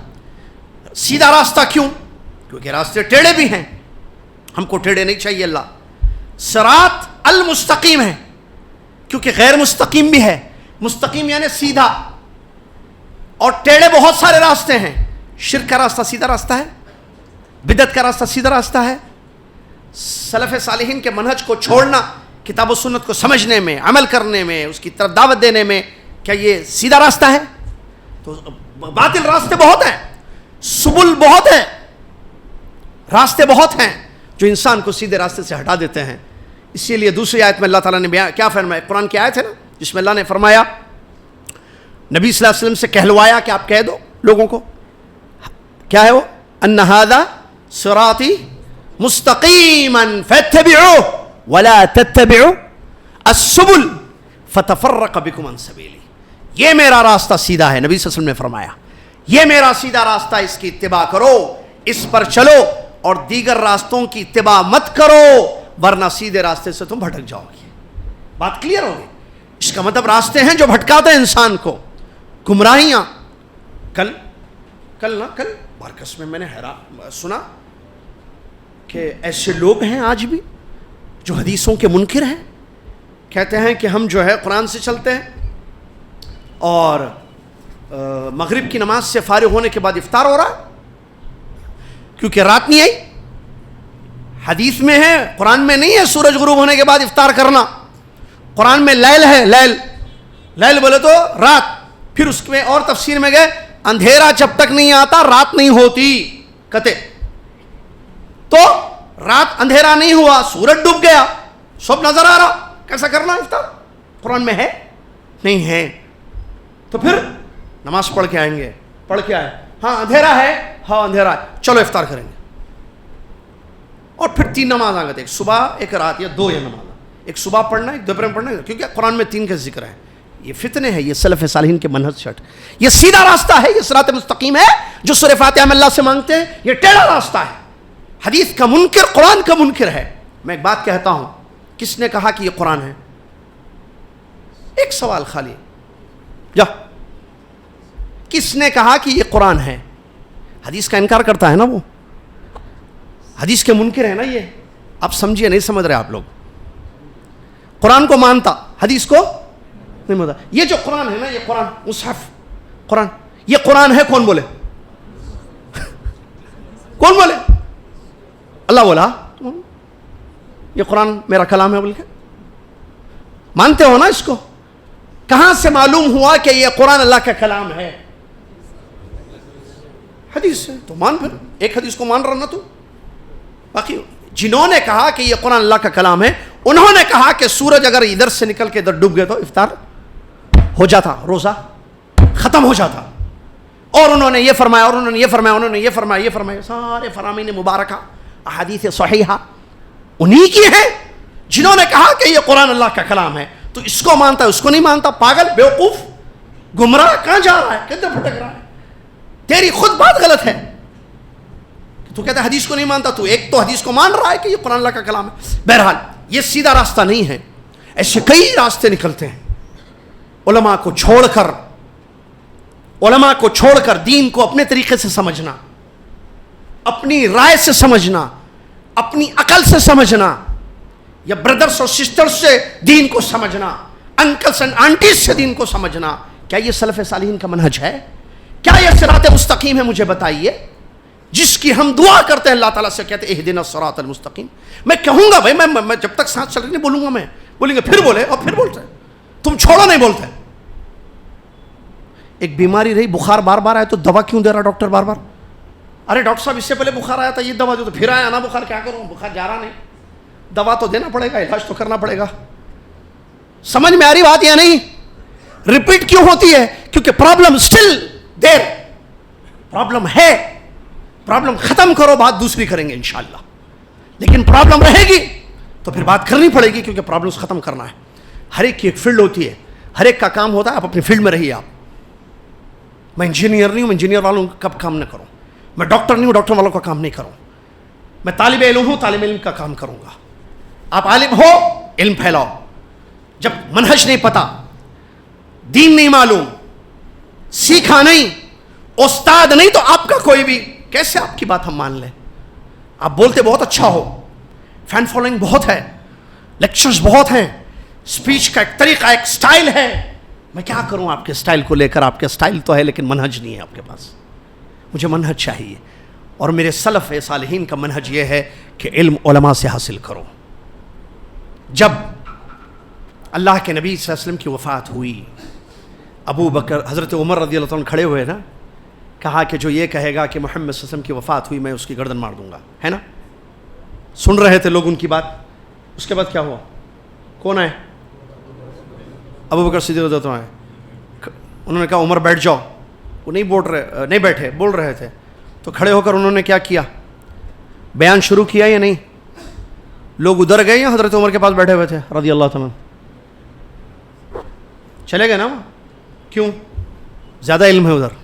سیدھا راستہ کیوں؟ کیونکہ راستے ٹیڑھے بھی ہیں، ہم کو ٹیڑھے نہیں چاہیے. اللہ صراط المستقیم ہے کیونکہ غیر مستقیم بھی ہے. مستقیم یعنی سیدھا، اور ٹیڑھے بہت سارے راستے ہیں. شرک کا راستہ سیدھا راستہ ہے، بدعت کا راستہ سیدھا راستہ ہے. سلف صالحین کے منہج کو چھوڑنا، کتاب و سنت کو سمجھنے میں، عمل کرنے میں، اس کی طرف دعوت دینے میں، کیا یہ سیدھا راستہ ہے؟ تو باطل راستے بہت ہیں، سبل بہت ہیں، راستے بہت ہیں جو انسان کو سیدھے راستے سے ہٹا دیتے ہیں. اسی لیے دوسری آیت میں اللہ تعالیٰ نے کیا فرمایا؟ قرآن کی آیت ہے نا جس میں اللہ نے فرمایا، نبی صلی اللہ علیہ وسلم سے کہلوایا کہ آپ کہہ دو لوگوں کو، کیا ہے وہ؟ ان ھذا صراطی مستقیما فاتبعوہ وَلَا تَتَّبِعُوا السُّبُلَ فَتَفَرَّقَ بِكُمْ عَنْ سَبِيلِهِ. یہ میرا راستہ سیدھا ہے. نبی صلی اللہ علیہ وسلم نے فرمایا یہ میرا سیدھا راستہ، اس کی اتباع کرو، اس پر چلو، اور دیگر راستوں کی اتباع مت کرو ورنہ سیدھے راستے سے تم بھٹک جاؤ گے. بات کلیئر ہوگی؟ اس کا مطلب راستے ہیں جو بھٹکاتے ہیں انسان کو، گمراہیاں. کل مارکس میں نے حیران سنا کہ ایسے لوگ ہیں آج بھی جو حدیثوں کے منکر ہیں، کہتے ہیں کہ ہم جو ہے قرآن سے چلتے ہیں اور مغرب کی نماز سے فارغ ہونے کے بعد افطار ہو رہا کیونکہ رات نہیں آئی. حدیث میں ہے، قرآن میں نہیں ہے سورج غروب ہونے کے بعد افطار کرنا. قرآن میں لیل ہے، لیل بولے تو رات. پھر اس میں اور تفسیر میں گئے اندھیرا جب تک نہیں آتا رات نہیں ہوتی. کہتے تو رات اندھیرا نہیں ہوا، سورج ڈوب گیا، سب نظر آ رہا، کیسا کرنا افطار؟ قرآن میں ہے نہیں ہے. تو پھر نماز پڑھ کے آئیں گے، پڑھ کے آئے، ہاں اندھیرا ہے، ہاں اندھیرا ہے، چلو افطار کریں گے. اور پھر 3 نماز آ گئے، ایک صبح ایک رات یا 2 نماز، ایک صبح پڑھنا ایک دوپہر میں پڑھنا، کیونکہ قرآن میں 3 کا ذکر ہے. یہ فتنے ہیں، یہ سلف صالحین کے منہج چھٹ. یہ سیدھا راستہ ہے، یہ صراط مستقیم ہے جو سورہ فاتحہ میں اللہ سے مانگتے ہیں. یہ ٹیڑھا راستہ ہے. حدیث کا منکر قرآن کا منکر ہے. میں ایک بات کہتا ہوں، کس نے کہا کہ یہ قرآن ہے؟ ایک سوال خالی جا، کس نے کہا کہ یہ قرآن ہے؟ حدیث کا انکار کرتا ہے نا، وہ حدیث کے منکر ہے نا. یہ آپ سمجھیے، نہیں سمجھ رہے آپ لوگ. قرآن کو مانتا، حدیث کو نہیں مانتا. یہ جو قرآن ہے نا، یہ قرآن مصحف قرآن، یہ قرآن ہے. کون بولے؟ کون بولے؟ اللہ بولا یہ قرآن میرا کلام ہے بول کے. مانتے ہو نا اس کو؟ کہاں سے معلوم ہوا کہ یہ قرآن اللہ کا کلام ہے؟ حدیث سے. تو مان، پھر ایک حدیث کو مان رہا نا تو. باقی جنہوں نے کہا کہ یہ قرآن اللہ کا کلام ہے، انہوں نے کہا کہ سورج اگر ادھر سے نکل کے ادھر ڈوب گئے تو افطار ہو جاتا، روزہ ختم ہو جاتا. اور انہوں نے یہ فرمایا، اور انہوں نے یہ فرمایا، انہوں نے یہ فرمایا، یہ فرمایا. سارے فرامین مبارکہ احادیث صحیحہ انہی کی ہیں جنہوں نے کہا کہ یہ قرآن اللہ کا کلام ہے. تو اس کو مانتا ہے، اس کو نہیں مانتا. پاگل، بیوقوف، گمراہ، کہاں جا رہا ہے، کدھر بھٹک رہا ہے؟ تیری خود بات غلط ہے. تو کہتا ہے حدیث کو نہیں مانتا. تو ایک تو حدیث کو مان رہا ہے کہ یہ قرآن اللہ کا کلام ہے. بہرحال یہ سیدھا راستہ نہیں ہے. ایسے کئی راستے نکلتے ہیں. علماء کو چھوڑ کر دین کو اپنے طریقے سے سمجھنا، اپنی رائے سے سمجھنا، اپنی عقل سے سمجھنا، یا بردرز اور سسٹرز سے دین کو سمجھنا، انکلز اینڈ آنٹیز سے دین کو سمجھنا، کیا یہ سلف صالحین کا منہج ہے؟ کیا یہ صراط مستقیم ہے؟ مجھے بتائیے. جس کی ہم دعا کرتے ہیں اللہ تعالیٰ سے، کہتے ہیں اہدنا الصراط المستقیم. میں کہوں گا بھائی، میں جب تک سانس چل رہی نہیں بولوں گا. میں بولیں گے پھر بولے، اور پھر بولتے ہیں. تم چھوڑو نہیں بولتے. ایک بیماری رہی، بخار بار بار آئے تو دوا کیوں دے رہا ڈاکٹر بار بار؟ ارے ڈاکٹر صاحب اس سے پہلے بخار آیا تھا، یہ دوا دو. تو پھر آیا نا بخار، کیا کروں؟ بخار جا رہا نہیں. دوا تو دینا پڑے گا، علاج تو کرنا پڑے گا. سمجھ میں آ رہی بات یا نہیں؟ ریپیٹ کیوں ہوتی ہے؟ کیونکہ پرابلم اسٹل دیر. پرابلم ہے، پرابلم ختم کرو، بات دوسری کریں گے انشاءاللہ. لیکن پرابلم رہے گی تو پھر بات کرنی پڑے گی، کیونکہ پرابلمس ختم کرنا ہے. ہر ایک کی ایک فیلڈ ہوتی ہے، ہر ایک کا کام ہوتا ہے. آپ اپنی فیلڈ میں رہیے. آپ، میں انجینئر نہیں ہوں، میں انجینئر والوں کا کام نہ کروں. میں ڈاکٹر نہیں ہوں، ڈاکٹر والوں کا کام نہیں کروں. میں طالب علم ہوں، طالب علم کا کام کروں گا. آپ عالم ہو، علم پھیلاؤ. جب منہج نہیں پتا، دین نہیں معلوم، سیکھا نہیں، استاد نہیں، تو آپ کا کوئی بھی کیسے آپ کی بات ہم مان لیں؟ آپ بولتے بہت اچھا ہو، فین فالوئنگ بہت ہے، لیکچرز بہت ہیں، اسپیچ کا ایک طریقہ، ایک سٹائل ہے. میں کیا کروں آپ کے سٹائل کو لے کر؟ آپ کے سٹائل تو ہے لیکن منہج نہیں ہے آپ کے پاس. مجھے منہج چاہیے. اور میرے سلف صالحین کا منہج یہ ہے کہ علم علماء سے حاصل کرو. جب اللہ کے نبی صلی اللہ علیہ وسلم کی وفات ہوئی، ابو بکر، حضرت عمر رضی اللہ عنہ کھڑے ہوئے نا، کہا کہ جو یہ کہے گا کہ محمد صلی اللہ علیہ وسلم کی وفات ہوئی، میں اس کی گردن مار دوں گا. ہے نا؟ سن رہے تھے لوگ ان کی بات. اس کے بعد کیا ہوا؟ کون آئے؟ ابو بکر صدیق رضی اللہ عنہ آئے. انہوں نے کہا عمر بیٹھ جاؤ. وہ نہیں بیٹھے، بول رہے تھے. تو کھڑے ہو کر انہوں نے کیا کیا؟ بیان شروع کیا یا نہیں؟ لوگ ادھر گئے یا حضرت عمر کے پاس بیٹھے ہوئے تھے رضی اللہ تعالیٰ؟ چلے گئے نا وہ. کیوں؟ زیادہ علم ہے ادھر،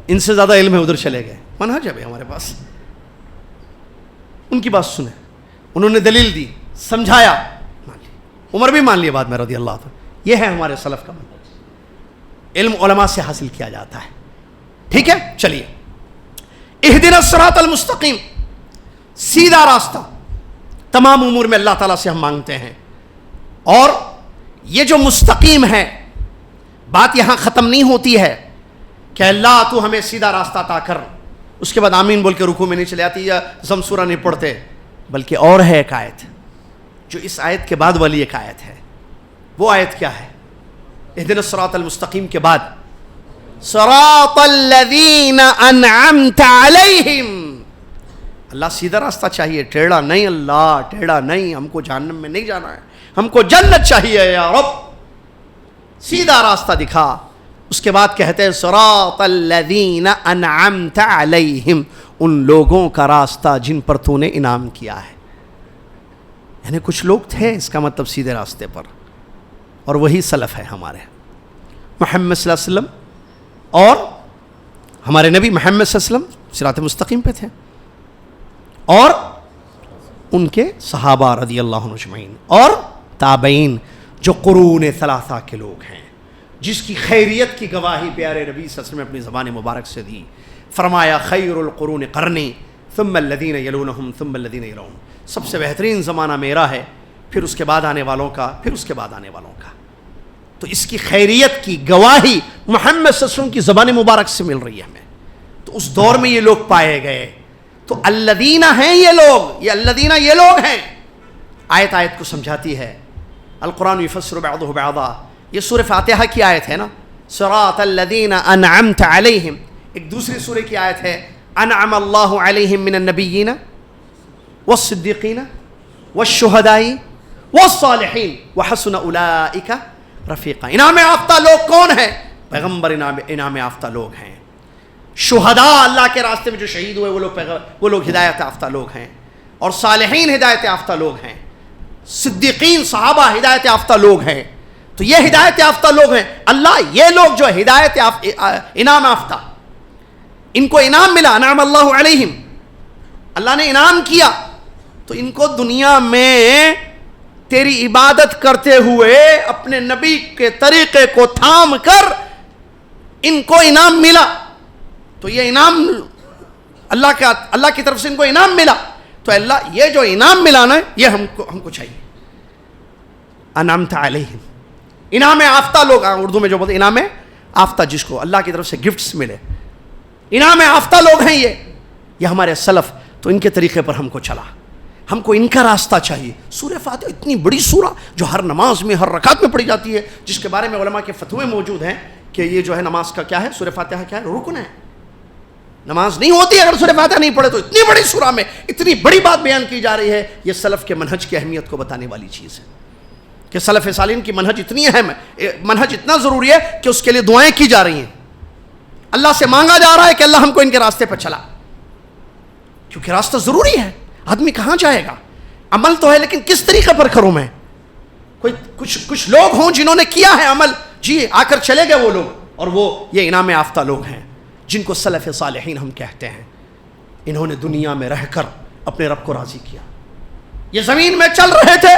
ان سے زیادہ علم ہے ادھر، چلے گئے. منہج ہے ہمارے پاس. ان کی بات سنیں، انہوں نے دلیل دی، سمجھایا، مان لی. عمر بھی مان لیا بعد میں رضی اللہ تعالیٰ. یہ ہے ہمارے سلف کا منہج. علم علماء سے حاصل کیا جاتا ہے. ٹھیک ہے، چلیے. اہدنا الصراط المستقیم، سیدھا راستہ تمام امور میں اللہ تعالیٰ سے ہم مانگتے ہیں. اور یہ جو مستقیم ہے، بات یہاں ختم نہیں ہوتی ہے کہ اللہ تو ہمیں سیدھا راستہ عطا کر، اس کے بعد آمین بول کے رکوع میں نہیں چلے آتی یا زم سورہ نہیں پڑھتے. بلکہ اور ہے ایک آیت جو اس آیت کے بعد والی ایک آیت ہے. وہ آیت کیا ہے؟ اہدنا الصراط المستقیم کے بعد صراط الذین انعمت علیہم. اللہ سیدھا راستہ چاہیے، ٹیڑھا نہیں. اللہ ٹیڑھا نہیں، ہم کو جہنم میں نہیں جانا ہے، ہم کو جنت چاہیے یا رب. سیدھا راستہ دکھا. اس کے بعد کہتے ہیں صراط الذین انعمت علیہم، ان لوگوں کا راستہ جن پر تو نے انعام کیا ہے. یعنی کچھ لوگ تھے اس کا مطلب سیدھے راستے پر، اور وہی سلف ہے ہمارے. محمد صلی اللہ علیہ وسلم اور ہمارے نبی محمد صلی اللہ علیہ وسلم صراط مستقیم پہ تھے، اور ان کے صحابہ رضی اللہ عنہ اجمعین، اور تابعین جو قرون ثلاثہ کے لوگ ہیں، جس کی خیریت کی گواہی پیارے نبی صلی اللہ علیہ وسلم نے اپنی زبان مبارک سے دی. فرمایا خیر القرون قرنی ثم الذین یلونہم ثم الذین یلونہم. سب سے بہترین زمانہ میرا ہے، پھر اس کے بعد آنے والوں کا، پھر اس کے بعد آنے والوں کا. تو اس کی خیریت کی گواہی محمد صلی اللہ علیہ وسلم کی زبان مبارک سے مل رہی ہے ہمیں. تو اس دور میں یہ لوگ پائے گئے. تو الذین ہیں یہ لوگ، یہ الذین یہ لوگ ہیں. آیت آیت کو سمجھاتی ہے. القرآن یفسر بعضہ بعضا، یہ سورہ فاتحہ کی آیت ہے نا، صراط الذین انعمت علیہم. ایک دوسری سورہ کی آیت ہے انعم اللہ علیہم من النبیین والصدیقین والشہداء والصالحین وحسن اولئک رفیقا. انعام یافتہ لوگ کون ہیں؟ پیغمبر انعام یافتہ لوگ ہیں. شہداء اللہ کے راستے میں جو شہید ہوئے وہ لوگ ہدایت یافتہ لوگ ہیں، اور صالحین ہدایت یافتہ لوگ ہیں، صدیقین صحابہ ہدایت یافتہ لوگ ہیں. تو یہ ہدایت یافتہ لوگ ہیں. اللہ یہ لوگ جو ہدایت انعام یافتہ، ان کو انعام ملا، انعم اللہ علیہم، اللہ نے انعام کیا، تو ان کو دنیا میں تیری عبادت کرتے ہوئے اپنے نبی کے طریقے کو تھام کر ان کو انعام ملا. تو یہ انعام اللہ کی طرف سے ان کو انعام ملا. تو اللہ یہ جو انعام ملانا ہے یہ ہم کو چاہیے. انعمت علیہم، انعام یافتہ لوگ، اردو میں جو بولتے انعام یافتہ، جس کو اللہ کی طرف سے گفٹس ملے، انعام یافتہ لوگ ہیں یہ ہمارے سلف. تو ان کے طریقے پر ہم کو چلا، ہم کو ان کا راستہ چاہیے. سورہ فاتحہ اتنی بڑی سورہ جو ہر نماز میں ہر رکعت میں پڑھی جاتی ہے، جس کے بارے میں علماء کے فتوے موجود ہیں کہ یہ جو ہے نماز کا کیا ہے، سورہ فاتحہ کیا ہے، رکن ہے. نماز نہیں ہوتی اگر سورہ فاتحہ نہیں پڑھے. تو اتنی بڑی سورہ میں اتنی بڑی بات بیان کی جا رہی ہے. یہ سلف کے منہج کی اہمیت کو بتانے والی چیز ہے کہ سلف صالحین کی منہج اتنی اہم ہے، منہج اتنا ضروری ہے کہ اس کے لیے دعائیں کی جا رہی ہیں. اللہ سے مانگا جا رہا ہے کہ اللہ ہم کو ان کے راستے پر چلا، کیونکہ راستہ ضروری ہے. آدمی کہاں جائے گا؟ عمل تو ہے لیکن کس طریقے پر کروں میں؟ کچھ لوگ ہوں جنہوں نے کیا ہے عمل، جی آ کر چلے گئے وہ لوگ، اور وہ یہ انعام یافتہ لوگ ہیں جن کو سلف صالحین ہم کہتے ہیں. انہوں نے دنیا میں رہ کر اپنے رب کو راضی کیا. یہ زمین میں چل رہے تھے،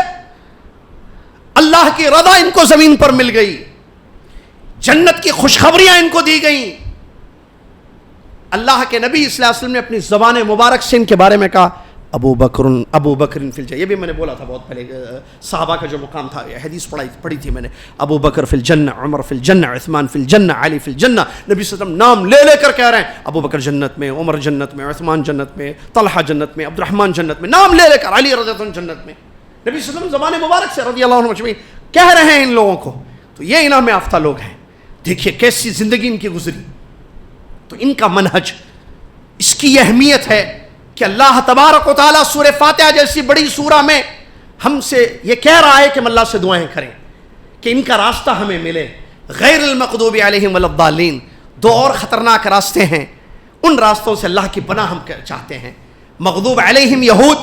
اللہ کی رضا ان کو زمین پر مل گئی، جنت کی خوشخبریاں ان کو دی گئیں. اللہ کے نبی صلی اللہ علیہ وسلم نے اپنی زبان مبارک سے ان کے بارے میں کہا ابو بکر فی الجنہ. یہ بھی میں نے بولا تھا بہت پہلے، صحابہ کا جو مقام تھا، حدیث پڑھی تھی میں نے. ابو بکر فی الجنہ، عمر فی الجنہ، عثمان فی الجنہ، علی فی الجنہ. نبی صلی اللہ علیہ وسلم نام لے لے کر کہہ رہے ہیں ابو بکر جنت میں، عمر جنت میں، عثمان جنت میں، طلحہ جنت میں، عبد الرحمن جنت میں، نام لے لے کر، علی رضی اللہ عنہ جنت میں. نبی صلی اللہ علیہ وسلم زبان مبارک سے رضی اللہ عنہ اجمعین کہہ رہے ہیں ان لوگوں کو. تو یہ انعام یافتہ لوگ ہیں. دیکھیے کیسی زندگی ان کی گزری. تو ان کا منہج، اس کی اہمیت ہے کہ اللہ تبارک و تعالیٰ سورہ فاتحہ جیسی بڑی سورہ میں ہم سے یہ کہہ رہا ہے کہ ہم اللہ سے دعائیں کریں کہ ان کا راستہ ہمیں ملے. غیر المغضوب علیہم ولا الضالین، دو اور خطرناک راستے ہیں، ان راستوں سے اللہ کی پناہ ہم چاہتے ہیں. مغضوب علیہم یہود،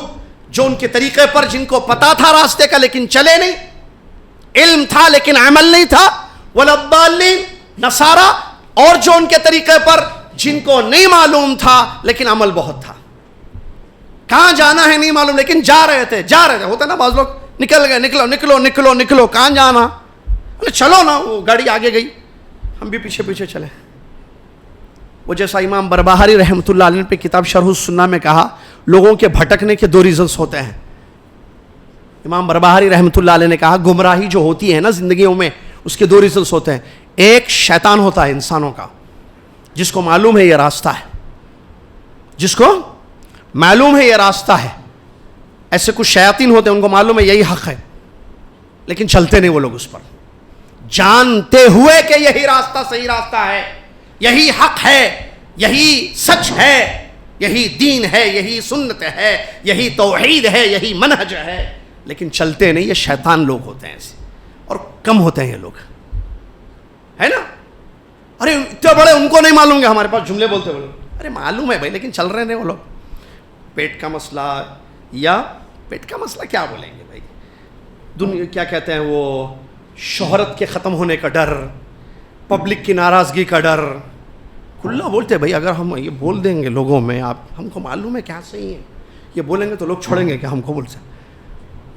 جو ان کے طریقے پر جن کو پتا تھا راستے کا لیکن چلے نہیں, علم تھا لیکن عمل نہیں تھا, والضالین نصارا, اور جو ان کے طریقے پر جن کو نہیں معلوم تھا لیکن عمل بہت تھا, کہاں جانا ہے نہیں معلوم لیکن جا رہے تھے. ہوتا نا بعض لوگ نکل گئے, نکلو کہاں جانا, چلو نا, وہ گاڑی آگے گئی ہم بھی پیچھے پیچھے چلے. وہ جیسا امام بربہاری رحمۃ اللہ علیہ نے پہ کتاب شرح السنہ میں کہا, لوگوں کے بھٹکنے کے 2 ریزنز ہوتے ہیں. امام بربہاری رحمۃ اللہ علیہ نے کہا گمراہی جو ہوتی ہے نا زندگیوں میں, اس کے 2 ریزنز ہوتے ہیں. ایک شیطان ہوتا ہے انسانوں کا, جس کو معلوم ہے یہ راستہ ہے, جس کو معلوم ہے یہ راستہ ہے. ایسے کچھ شیاطین ہوتے ہیں ان کو معلوم ہے یہی حق ہے لیکن چلتے نہیں وہ لوگ اس پر, جانتے ہوئے کہ یہی راستہ صحیح راستہ ہے, یہی حق ہے, یہی سچ ہے, یہی دین ہے, یہی سنت ہے, یہی توحید ہے, یہی منہج ہے, لیکن چلتے نہیں. یہ شیطان لوگ ہوتے ہیں ایسے, اور کم ہوتے ہیں یہ لوگ, ہے نا. ارے اتنے بڑے ان کو نہیں معلوم کہ ہمارے پاس جملے بولتے بولے, ارے معلوم ہے بھائی لیکن چل رہے نہیں وہ لوگ. پیٹ کا مسئلہ, یا پیٹ کا مسئلہ کیا بولیں گے بھائی, دنیا کیا کہتے ہیں وہ, شہرت کے ختم ہونے کا ڈر, پبلک کی ناراضگی کا ڈر, کھلا بولتے بھائی اگر ہم یہ بول دیں گے لوگوں میں, آپ ہم کو معلوم ہے کیا صحیح ہے, یہ بولیں گے تو لوگ چھوڑیں گے کہ ہم کو بولتے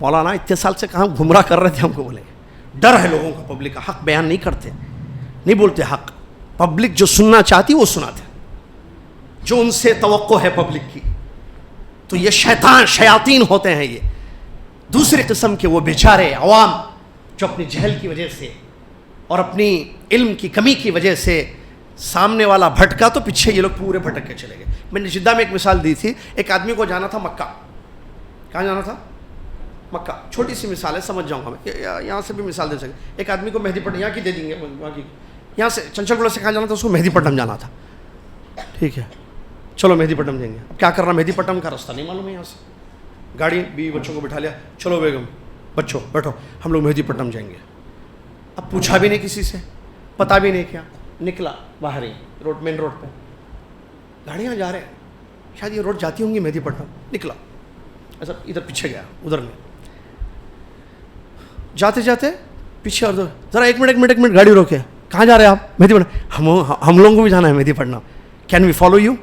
مولانا اتنے سال سے کہاں گمراہ کر رہے تھے, ہم کو بولیں گے. ڈر ہے لوگوں کا, پبلک کا حق بیان نہیں کرتے, نہیں بولتے حق. پبلک جو سننا چاہتی وہ سناتے, جو ان سے توقع ہے پبلک کی. تو یہ شیاطین ہوتے ہیں. یہ دوسری قسم کے وہ بیچارے عوام جو اپنی جہل کی وجہ سے اور اپنی علم کی کمی کی وجہ سے سامنے والا بھٹکا تو پیچھے یہ لوگ پورے بھٹک کے چلے گئے. میں نے جدہ میں ایک مثال دی تھی, ایک آدمی کو جانا تھا مکہ. کہاں جانا تھا؟ مکہ. چھوٹی سی مثال ہے, سمجھ جاؤں گا میں, یہاں سے بھی مثال دے سکتے. ایک آدمی کو مہدی پٹنم, یہاں کی دے دیں گے, وہاں کی, یہاں سے چنچل گوڑا سے کہاں جانا تھا, اس کو مہدی پٹنم جانا تھا. ٹھیک ہے, چلو مہدی پٹنم جائیں گے. اب کیا کرنا, مہدی پٹنم کا راستہ نہیں معلوم ہے, یہاں سے گاڑی بھی بچوں کو بٹھا لیا, چلو بیگم بچوں بیٹھو ہم لوگ مہدی پٹنم جائیں گے. اب پوچھا بھی نہیں کسی سے, پتا بھی نہیں کیا, نکلا باہر ہی روڈ, مین روڈ پہ گاڑیاں جا رہے ہیں, شاید یہ روڈ جاتی ہوں گی مہدی پٹنم. نکلا ایسا ادھر پیچھے گیا, ادھر نہیں, جاتے جاتے پیچھے, اور ذرا ایک منٹ گاڑی روکے, کہاں جا رہے ہیں آپ؟ مہدی پٹنم. ہم لوگوں کو بھی جانا ہے Mehdipatnam, can we follow you?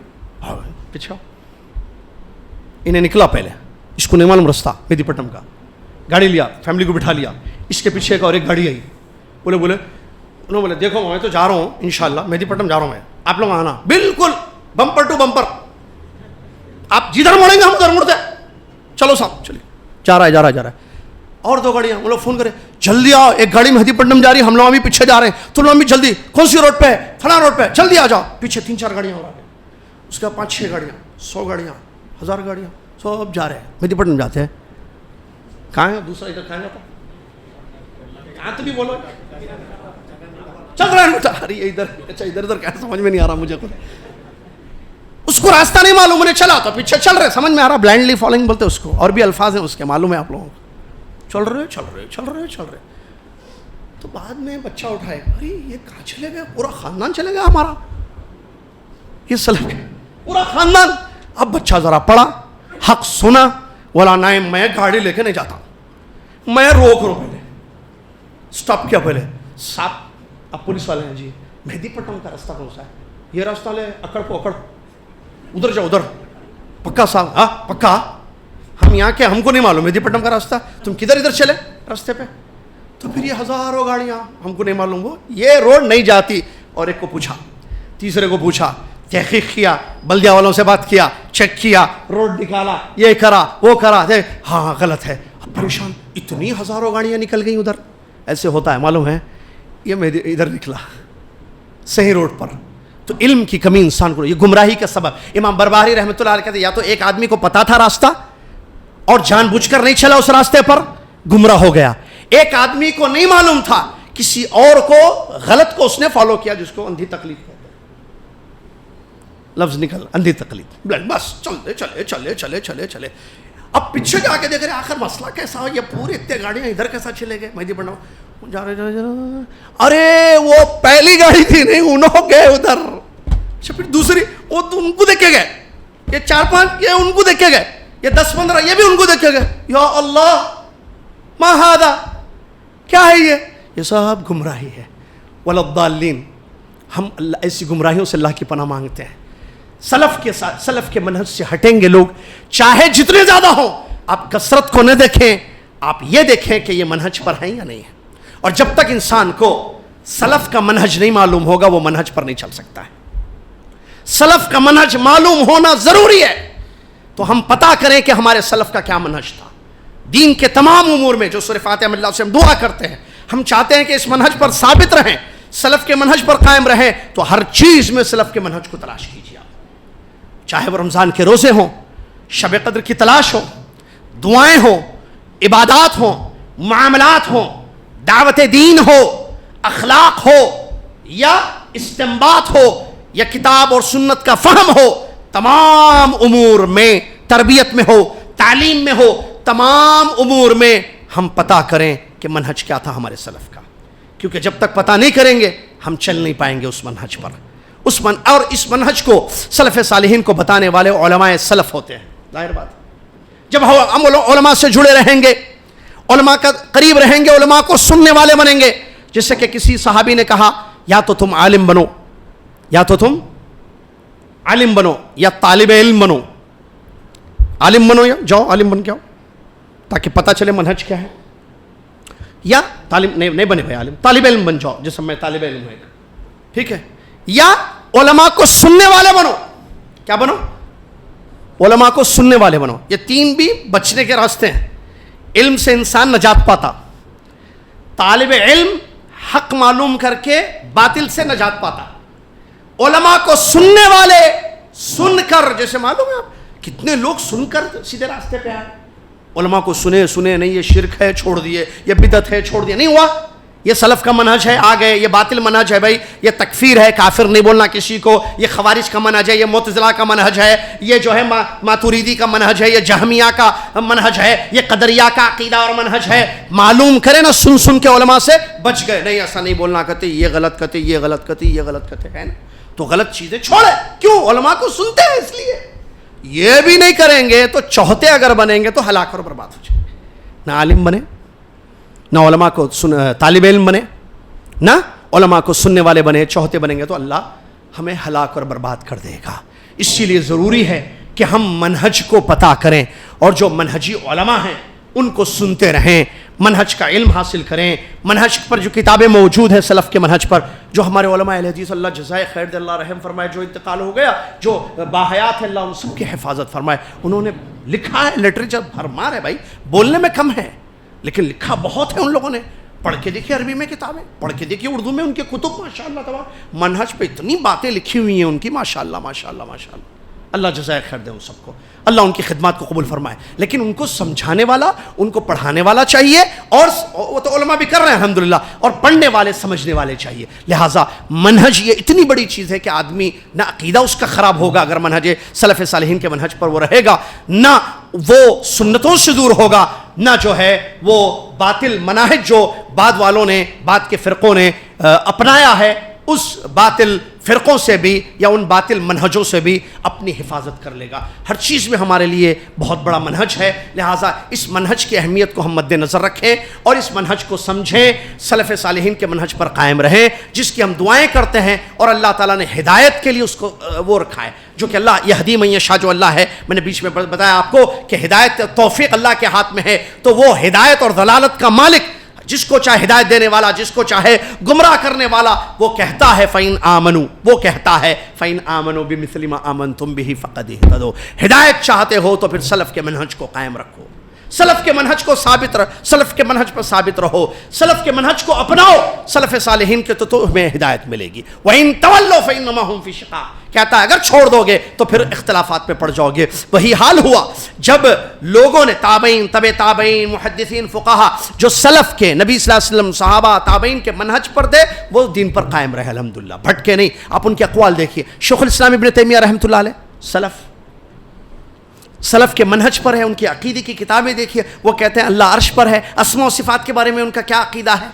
پیچھے. انہیں نکلا پہلے, اس کو نہیں معلوم رستہ مہدی پٹنم کا, گاڑی لیا, فیملی کو بٹھا لیا. اس کے پیچھے ایک اور ایک گاڑی آئی, بولے انہوں بولے دیکھو میں تو جا رہا ہوں انشاءاللہ مہدی پٹنم جا رہا ہوں میں, آپ لوگ آنا بالکل بمپر ٹو بمپر, آپ جدھر مڑیں گے ہم ادھر مڑتے, چلو صاحب چلیے. جا رہا ہے. اور 2 گاڑیاں, وہ لوگ فون کرے جلدی آؤ, ایک گاڑی مہدی پٹنم جا رہی ہے, ہم لوگ ابھی پیچھے جا رہے ہیں, تو لوگ بھی جلدی, کون سی روڈ پہ, فلاں روڈ پہ, جلدی آ جاؤ. پیچھے 3-4 گاڑیاں ہو رہا ہے, اس کے بعد 5-6 گاڑیاں, 100 گاڑیاں, 1000 گاڑیاں, سب جا رہے ہیں مہدی پٹنم جاتے ہیں. کہاں ہے دوسرا, ادھر کہاں جاتا, کہاں تو بھی بولو, چل رہا ہے ارے ادھر, اچھا ادھر کیا سمجھ میں نہیں آ رہا مجھے خود, اس کو راستہ نہیں معلوم, انہیں چلا تو پیچھے چل رہے, سمجھ میں آ رہا, بلائنڈلی فالوئنگ بولتے اس کو, اور بھی الفاظ ہیں اس کے معلوم ہے آپ لوگوں کو. چل رہے. تو بعد میں بچہ اٹھائے, ارے یہ کہاں چلے گئے, پورا خاندان چلے گیا ہمارا, یہ سلک پورا خاندان. اب بچہ ذرا پڑا, حق سنا, بولا نہیں میں گاڑی لے کے نہیں جاتا, میں روک پہلے, اسٹاپ کیا پہلے. صاحب اب پولیس والے ہیں, جی مہدی پٹنم کا راستہ کون سا ہے, یہ راستہ لے, اکڑ کو اکڑ, ادھر جاؤ ادھر. پکا صاحب, ہاں پکا, ہم یہاں کے, ہم کو نہیں معلوم مہدی پٹنم کا راستہ, تم کدھر ادھر چلے راستے پہ. تو پھر یہ ہزاروں گاڑیاں, ہم کو نہیں معلوم, وہ یہ روڈ نہیں جاتی. اور ایک کو پوچھا, تیسرے کو پوچھا, تحقیق کیا, بلدیہ والوں سے بات کیا, چیک کیا, روڈ نکالا, یہ کرا وہ کرا, ہاں غلط ہے. اب پریشان, اتنی ہزاروں گاڑیاں نکل گئیں ادھر. ایسے ہوتا ہے معلوم ہے, یہ میں ادھر نکلا صحیح روڈ پر. تو علم کی کمی انسان کو, یہ گمراہی کا سبب. امام بربہاری رحمۃ اللہ علیہ کہتے ہیں, یا تو ایک آدمی کو پتا تھا راستہ اور جان بوجھ کر نہیں چلا اس راستے پر, گمراہ ہو گیا. ایک آدمی کو نہیں معلوم تھا, کسی اور کو غلط کو اس نے فالو کیا, جس کو اندھی تقلید کہتے ہیں. لفظ نکل, اندھی تقلید, بس چلے. اب پیچھے جا کے دیکھ رہے آخر مسئلہ کیسا ہو, یہ پورے اتنے گاڑیاں ادھر کیسا چلے گئے, مہدی پٹنم جا رہے. ارے وہ پہلی گاڑی تھی نہیں, انہوں گئے ادھر. اچھا پھر دوسری, وہ ان کو دیکھ کے گئے, یہ 4-5 یہ ان کو دیکھ کے گئے, یہ 10-15 یہ بھی ان کو دیکھے گا، یا اللہ ما ھذا، کیا ہے یہ صاحب گمراہی ہے، ولضالین. ہم اللہ ایسی گمراہیوں سے اللہ کی پناہ مانگتے ہیں. سلف کے منہج سے ہٹیں گے لوگ، چاہے جتنے زیادہ ہوں. آپ کثرت کو نہ دیکھیں، آپ یہ دیکھیں کہ یہ منہج پر ہیں یا نہیں ہے. اور جب تک انسان کو سلف کا منہج نہیں معلوم ہوگا وہ منہج پر نہیں چل سکتا ہے. سلف کا منہج معلوم ہونا ضروری ہے. تو ہم پتہ کریں کہ ہمارے سلف کا کیا منہج تھا. دین کے تمام امور میں جو سورہ فاتحہ میں اللہ سے ہم دعا کرتے ہیں، ہم چاہتے ہیں کہ اس منہج پر ثابت رہیں، سلف کے منہج پر قائم رہیں. تو ہر چیز میں سلف کے منہج کو تلاش کیجیے آپ، چاہے وہ رمضان کے روزے ہوں، شب قدر کی تلاش ہو، دعائیں ہوں، عبادات ہوں، معاملات ہوں، دعوت دین ہو، اخلاق ہو، یا استنباط ہو، یا کتاب اور سنت کا فہم ہو. تمام امور میں، تربیت میں ہو، تعلیم میں ہو، تمام امور میں ہم پتہ کریں کہ منہج کیا تھا ہمارے سلف کا. کیونکہ جب تک پتہ نہیں کریں گے ہم چل نہیں پائیں گے اس منہج پر. اور اس منہج کو سلف صالحین کو بتانے والے علماء سلف ہوتے ہیں. ظاہر بات، جب ہم علماء سے جڑے رہیں گے، علماء کا قریب رہیں گے، علماء کو سننے والے بنیں گے. جیسے کہ کسی صحابی نے کہا، یا تو تم عالم بنو، یا تو تم عالم بنو یا طالب علم بنو. عالم بنو یا جاؤ عالم بن کے آؤ تاکہ پتہ چلے منہج کیا ہے. یا طالب نہیں بنے بھائی عالم، طالب علم بن جاؤ جیسے میں طالب علم ہوں، ٹھیک ہے. یا علماء کو سننے والے بنو. کیا بنو؟ علماء کو سننے والے بنو. یہ تین بھی بچنے کے راستے ہیں. علم سے انسان نجات پاتا، طالب علم حق معلوم کر کے باطل سے نجات پاتا، علماء کو سننے والے سن کر، جیسے معلوم ہے آپ کتنے لوگ سن کر سیدھے راستے پہ آئے. علماء کو سنے نہیں، یہ شرک ہے چھوڑ دیے، یہ بدعت ہے چھوڑ دیے، نہیں ہوا. یہ سلف کا منہج ہے، آ گئے. یہ باطل منہج ہے بھائی، یہ تکفیر ہے، کافر نہیں بولنا کسی کو. یہ خوارج کا منہج ہے، یہ معتزلہ کا منہج ہے، یہ جو ہے ماتوریدی کا منہج ہے، یہ جہمیہ کا منہج ہے، یہ قدریہ کا عقیدہ اور منہج ہے. معلوم کرے نا، سن کے علماء سے بچ گئے. نہیں ایسا نہیں بولنا کہتے، یہ غلط کہتے، یہ غلط کہتے، یہ غلط کہتے ہے نا. تو غلط چیزیں چھوڑے. کیوں؟ علماء کو سنتے ہیں اس لیے. یہ بھی نہیں کریں گے تو چوہتے اگر بنیں گے تو ہلاک اور برباد ہو جائیں گے. نہ عالم بنے، نہ علماء کو طالب علم بنے، نہ علماء کو سننے والے بنے. چوہتے بنیں گے تو اللہ ہمیں ہلاک اور برباد کر دے گا. اسی لیے ضروری ہے کہ ہم منہج کو پتہ کریں، اور جو منہجی علماء ہیں ان کو سنتے رہیں، منہج کا علم حاصل کریں. منہج پر جو کتابیں موجود ہیں سلف کے منہج پر، جو ہمارے علماء اہل حدیث اللہ جزائے خیر دے، اللہ رحم فرمائے، جو انتقال ہو گیا، جو باحیات ہے اللہ ان سب کی حفاظت فرمائے. انہوں نے لکھا ہے، لٹریچر بھرمار ہے بھائی، بولنے میں کم ہے لیکن لکھا بہت ہے ان لوگوں نے. پڑھ کے دیکھیے عربی میں کتابیں، پڑھ کے دیکھیے اردو میں ان کے کتب، ماشاء اللہ تبارک. منہج پہ اتنی باتیں لکھی ہوئی ہیں ان کی، ماشاء اللہ ماشاء اللہ ماشاء اللہ. اللہ جزائے خیر دے ان سب کو، اللہ ان کی خدمات کو قبول فرمائے. لیکن ان کو سمجھانے والا، ان کو پڑھانے والا چاہیے، اور وہ تو علماء بھی کر رہے ہیں الحمدللہ، اور پڑھنے والے سمجھنے والے چاہیے. لہٰذا منہج یہ اتنی بڑی چیز ہے کہ آدمی نہ عقیدہ اس کا خراب ہوگا اگر منہج سلف صالحین کے منہج پر وہ رہے گا، نہ وہ سنتوں سے دور ہوگا، نہ جو ہے وہ باطل مناہج جو بعد والوں نے، بعد کے فرقوں نے اپنایا ہے، اس باطل فرقوں سے بھی یا ان باطل منہجوں سے بھی اپنی حفاظت کر لے گا. ہر چیز میں ہمارے لیے بہت بڑا منہج ہے. لہٰذا اس منہج کی اہمیت کو ہم مد نظر رکھیں اور اس منہج کو سمجھیں، سلف صالحین کے منہج پر قائم رہیں، جس کی ہم دعائیں کرتے ہیں. اور اللہ تعالیٰ نے ہدایت کے لیے اس کو وہ رکھا ہے، جو کہ اللہ یہدی من یشاء، جو اللہ ہے. میں نے بیچ میں بتایا آپ کو کہ ہدایت توفیق اللہ کے ہاتھ میں ہے. تو وہ ہدایت اور ضلالت کا مالک، جس کو چاہے ہدایت دینے والا، جس کو چاہے گمراہ کرنے والا، وہ کہتا ہے فَإِنْ آمَنُوا، وہ کہتا ہے فَإِنْ آمَنُوا بِمِثْلِ مَا آمَنْتُمْ بِهِ فَقَدْ اهْتَدَوْا. ہدایت چاہتے ہو تو پھر سلف کے منہج کو قائم رکھو، سلف کے منہج کو سلف کے منہج پر ثابت رہو، سلف کے منہج کو اپناؤ. سلف صالحین کے تو تمہیں ہدایت ملے گی. وَإِنْ تَوَلَّوْا فَإِنَّمَا هُمْ فِي شِقَاقٍ، کہتا ہے اگر چھوڑ دو گے تو پھر اختلافات پہ پڑ جاؤ گے. وہی حال ہوا جب لوگوں نے تابعین، تابعین، محدثین، فقہا، جو سلف کے نبی صلی اللہ علیہ وسلم، صحابہ، تابعین کے منہج پر دے، وہ دین پر قائم رہے الحمدللہ، بھٹکے نہیں. آپ ان کے اقوال دیکھیے. شیخ الاسلام ابن تیمیہ رحمۃ اللہ علیہ سلف کے منہج پر ہے. ان کی عقیدے کی کتابیں دیکھیے، وہ کہتے ہیں اللہ عرش پر ہے. اسماء و صفات کے بارے میں ان کا کیا عقیدہ ہے.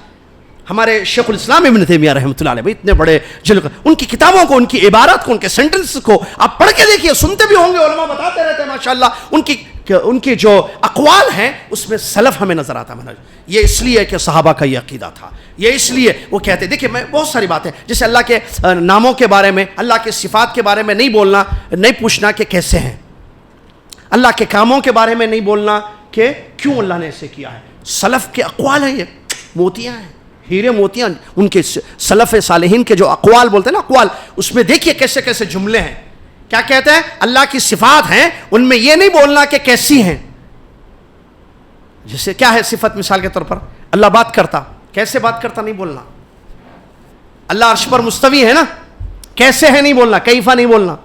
ہمارے شیخ الاسلام ابن تیمیہ رحمۃ اللہ علیہ بھائی اتنے بڑے جلد، ان کی کتابوں کو، ان کی عبارات کو، ان کے سینٹنس کو آپ پڑھ کے دیکھیے. سنتے بھی ہوں گے، علماء بتاتے رہتے ہیں ماشاءاللہ. ان کی کہ ان کے جو اقوال ہیں اس میں سلف ہمیں نظر آتا ہے. یہ اس لیے کہ صحابہ کا یہ عقیدہ تھا, یہ اس لیے وہ کہتے ہیں. دیکھیں میں بہت ساری باتیں جیسے اللہ کے ناموں کے بارے میں, اللہ کے صفات کے بارے میں نہیں بولنا, نہیں پوچھنا کہ کیسے ہیں. اللہ کے کاموں کے بارے میں نہیں بولنا کہ کیوں اللہ نے ایسے کیا ہے. سلف کے اقوال ہیں, یہ موتیاں ہیں, ہیرے موتیاں. ان کے سلف صالحین کے جو اقوال بولتے ہیں نا, اقوال, اس میں دیکھیے کیسے کیسے جملے ہیں. کیا کہتے ہیں؟ اللہ کی صفات ہیں, ان میں یہ نہیں بولنا کہ کیسی ہیں. جیسے کیا ہے صفت, مثال کے طور پر اللہ بات کرتا, کیسے بات کرتا نہیں بولنا. اللہ عرش پر مستوی ہے نا, کیسے ہے نہیں بولنا, کیفا نہیں بولنا.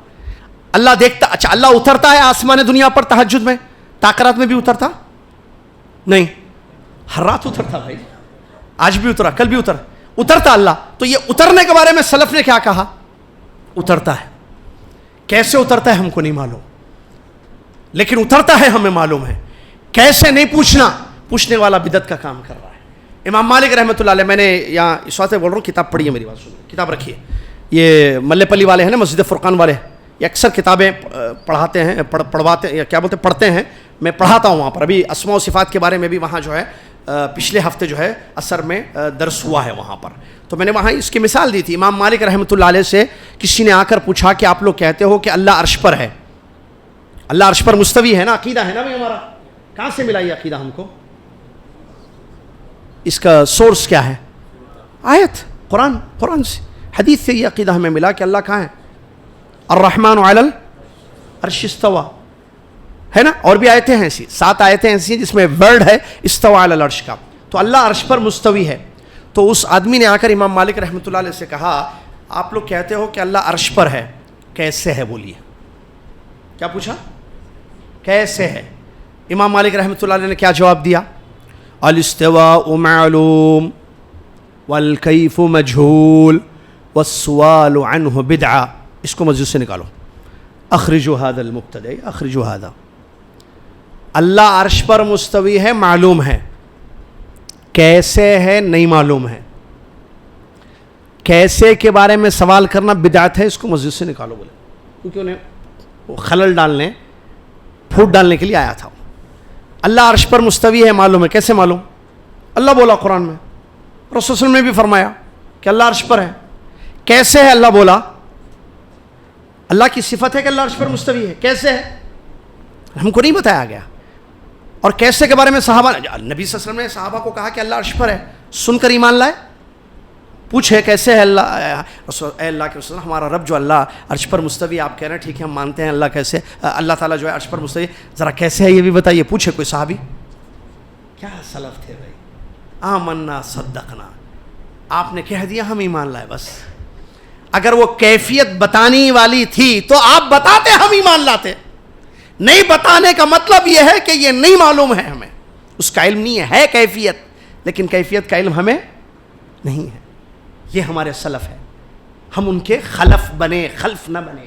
اللہ دیکھتا, اچھا اللہ اترتا ہے آسمان دنیا پر تہجد میں, تاکرات میں بھی اترتا نہیں, ہر رات اترتا بھائی, آج بھی اترا, کل بھی اترتا اللہ. تو یہ اترنے کے بارے میں سلف نے کیا کہا؟ اترتا ہے. کیسے اترتا ہے ہم کو نہیں معلوم, لیکن اترتا ہے ہمیں معلوم ہے. کیسے نہیں پوچھنا, پوچھنے والا بدعت کا کام کر رہا ہے. امام مالک رحمۃ اللہ علیہ, میں نے یہاں اس واسطے بول رہا ہوں, کتاب پڑھیے, میری بات سنیے, کتاب رکھیے. یہ ملے پلی والے ہیں نا, مسجد فرقان والے, یہ اکثر کتابیں پڑھاتے ہیں, پڑھواتے یا کیا بولتے ہیں, پڑھتے ہیں. میں پڑھاتا ہوں وہاں پر. ابھی اسماء و صفات کے بارے میں بھی وہاں جو ہے پچھلے ہفتے جو ہے اثر میں درس ہوا ہے وہاں پر. تو میں نے وہاں اس کی مثال دی تھی. امام مالک رحمۃ اللہ علیہ سے کسی نے آ کر پوچھا کہ آپ لوگ کہتے ہو کہ اللہ عرش پر ہے, اللہ عرش پر مستوی ہے نا, عقیدہ ہے نا بھائی ہمارا, کہاں سے ملا یہ عقیدہ ہم کو؟ اس کا سورس کیا ہے؟ آیت, قرآن سے, حدیث سے یہ عقیدہ ہمیں ملا کہ اللہ کہاں ہے. الرحمن علی العرش استوى ہے نا, اور بھی آیتیں ہیں ایسی, 7 آیتیں ایسی ہیں جس میں ورڈ ہے استوى علی العرش کا. تو اللہ عرش پر مستوی ہے. تو اس آدمی نے آ کر امام مالک رحمۃ اللہ علیہ سے کہا, آپ لوگ کہتے ہو کہ اللہ عرش پر ہے, کیسے ہے بولیے. کیا پوچھا؟ کیسے ہے. امام مالک رحمۃ اللہ علیہ نے کیا جواب دیا؟ الاستواء معلوم والکیف مجہول والسؤال عنہ بدعہ. اس کو مسجد سے نکالو, اخرجوا هذا المبتدع, اخرجوا هذا. اللہ عرش پر مستوی ہے, معلوم ہے, کیسے ہے نہیں معلوم ہے. کیسے کے بارے میں سوال کرنا بدعت ہے, اس کو مسجد سے نکالو بولے, کیونکہ انہیں خلل ڈالنے, پھوٹ ڈالنے کے لیے آیا تھا. اللہ عرش پر مستوی ہے معلوم ہے, کیسے معلوم؟ اللہ بولا قرآن میں, رسول صلی اللہ علیہ وسلم نے بھی فرمایا کہ اللہ عرش پر ہے. کیسے ہے اللہ بولا؟ اللہ کی صفت ہے کہ اللہ عرش پر مستوی ہے, کیسے ہے ہم کو نہیں بتایا گیا. اور کیسے کے بارے میں صحابہ, نبی صلی اللہ علیہ وسلم نے صحابہ کو کہا کہ اللہ عرش پر ہے, سن کر ایمان لائے, پوچھے کیسے ہے اللہ. اے اللہ کے رسول, ہمارا رب جو اللہ عرش پر مستوی, آپ کہہ رہے ہیں ٹھیک ہے ہم مانتے ہیں اللہ کیسے, اللہ تعالیٰ جو ہے عرش پر مستوی, ذرا کیسے ہے یہ بھی بتائیے. پوچھے کوئی صحابی. کیا سلف تھے بھائی, آمنا صدقنا, آپ نے کہہ دیا ہم ایمان لائے بس. اگر وہ کیفیت بتانی والی تھی تو آپ بتاتے, ہم ایمان لاتے. نہیں بتانے کا مطلب یہ ہے کہ یہ نہیں معلوم ہے ہمیں, اس کا علم نہیں ہے کیفیت, لیکن کیفیت کا علم ہمیں نہیں ہے. یہ ہمارے سلف ہے, ہم ان کے خلف بنے, خلف نہ بنے.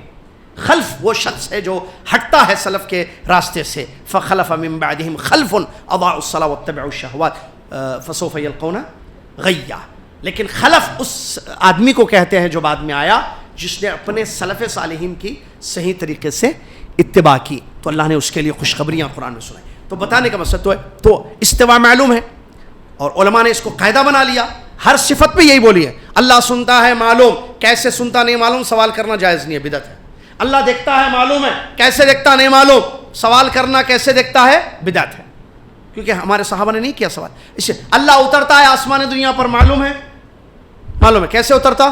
خلف وہ شخص ہے جو ہٹتا ہے سلف کے راستے سے. فخلف من بعدهم خلف اضاعوا الصلاة واتبعوا الشهوات فسوف يلقون غیا. لیکن خلف اس آدمی کو کہتے ہیں جو بعد میں آیا, جس نے اپنے سلف صالحین کی صحیح طریقے سے اتباع کی. تو اللہ نے اس کے لیے خوشخبریاں قرآن میں سنائی. تو بتانے کا مقصد تو استوا معلوم ہے, اور علماء نے اس کو قاعدہ بنا لیا. ہر صفت پہ یہی بولی ہے, اللہ سنتا ہے معلوم, کیسے سنتا نہیں معلوم, سوال کرنا جائز نہیں ہے, بدعت ہے. اللہ دیکھتا ہے معلوم ہے, کیسے دیکھتا نہیں معلوم, سوال کرنا کیسے دیکھتا ہے, بدعت ہے. کیونکہ ہمارے صحابہ نے نہیں کیا سوال. اس سے اللہ اترتا ہے آسمان دنیا پر, معلوم ہے, معلوم ہے, کیسے اترتا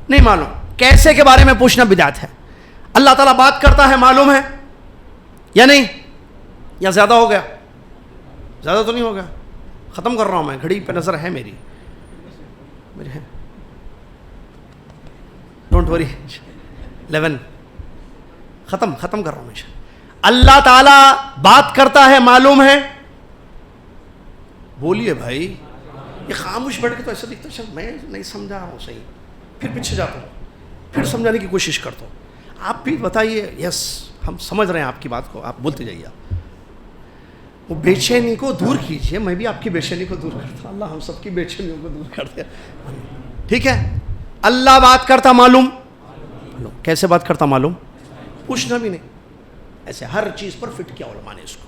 نہیں معلوم, کیسے کے بارے میں پوچھنا بدعت ہے. اللہ تعالیٰ بات کرتا ہے, معلوم ہے یا نہیں, یا زیادہ ہو گیا؟ زیادہ تو نہیں ہو گیا, ختم کر رہا ہوں میں, گھڑی پہ نظر ہے میری ہے, ڈونٹ وری, 11 ختم کر رہا ہوں میں. اللہ تعالیٰ بات کرتا ہے, معلوم ہے, بولیے بھائی. یہ خاموش بیٹھ کے تو ایسا دکھتا ہے میں نہیں سمجھا ہوں صحیح, پھر پیچھے جاتا ہوں, پھر سمجھانے کی کوشش کرتا ہوں. آپ بھی بتائیے. یس, ہم سمجھ رہے ہیں آپ کی بات کو, آپ بولتے جائیے. وہ بے چینی کو دور کیجیے, میں بھی آپ کی بے چینی کو دور کرتا ہوں. اللہ ہم سب کی بے چینیوں کو دور کر دے. ٹھیک ہے, اللہ بات کرتا معلوم, کیسے بات کرتا معلوم, پوچھنا بھی نہیں. ایسے ہر چیز پر فٹ کیا علماء نے اس کو.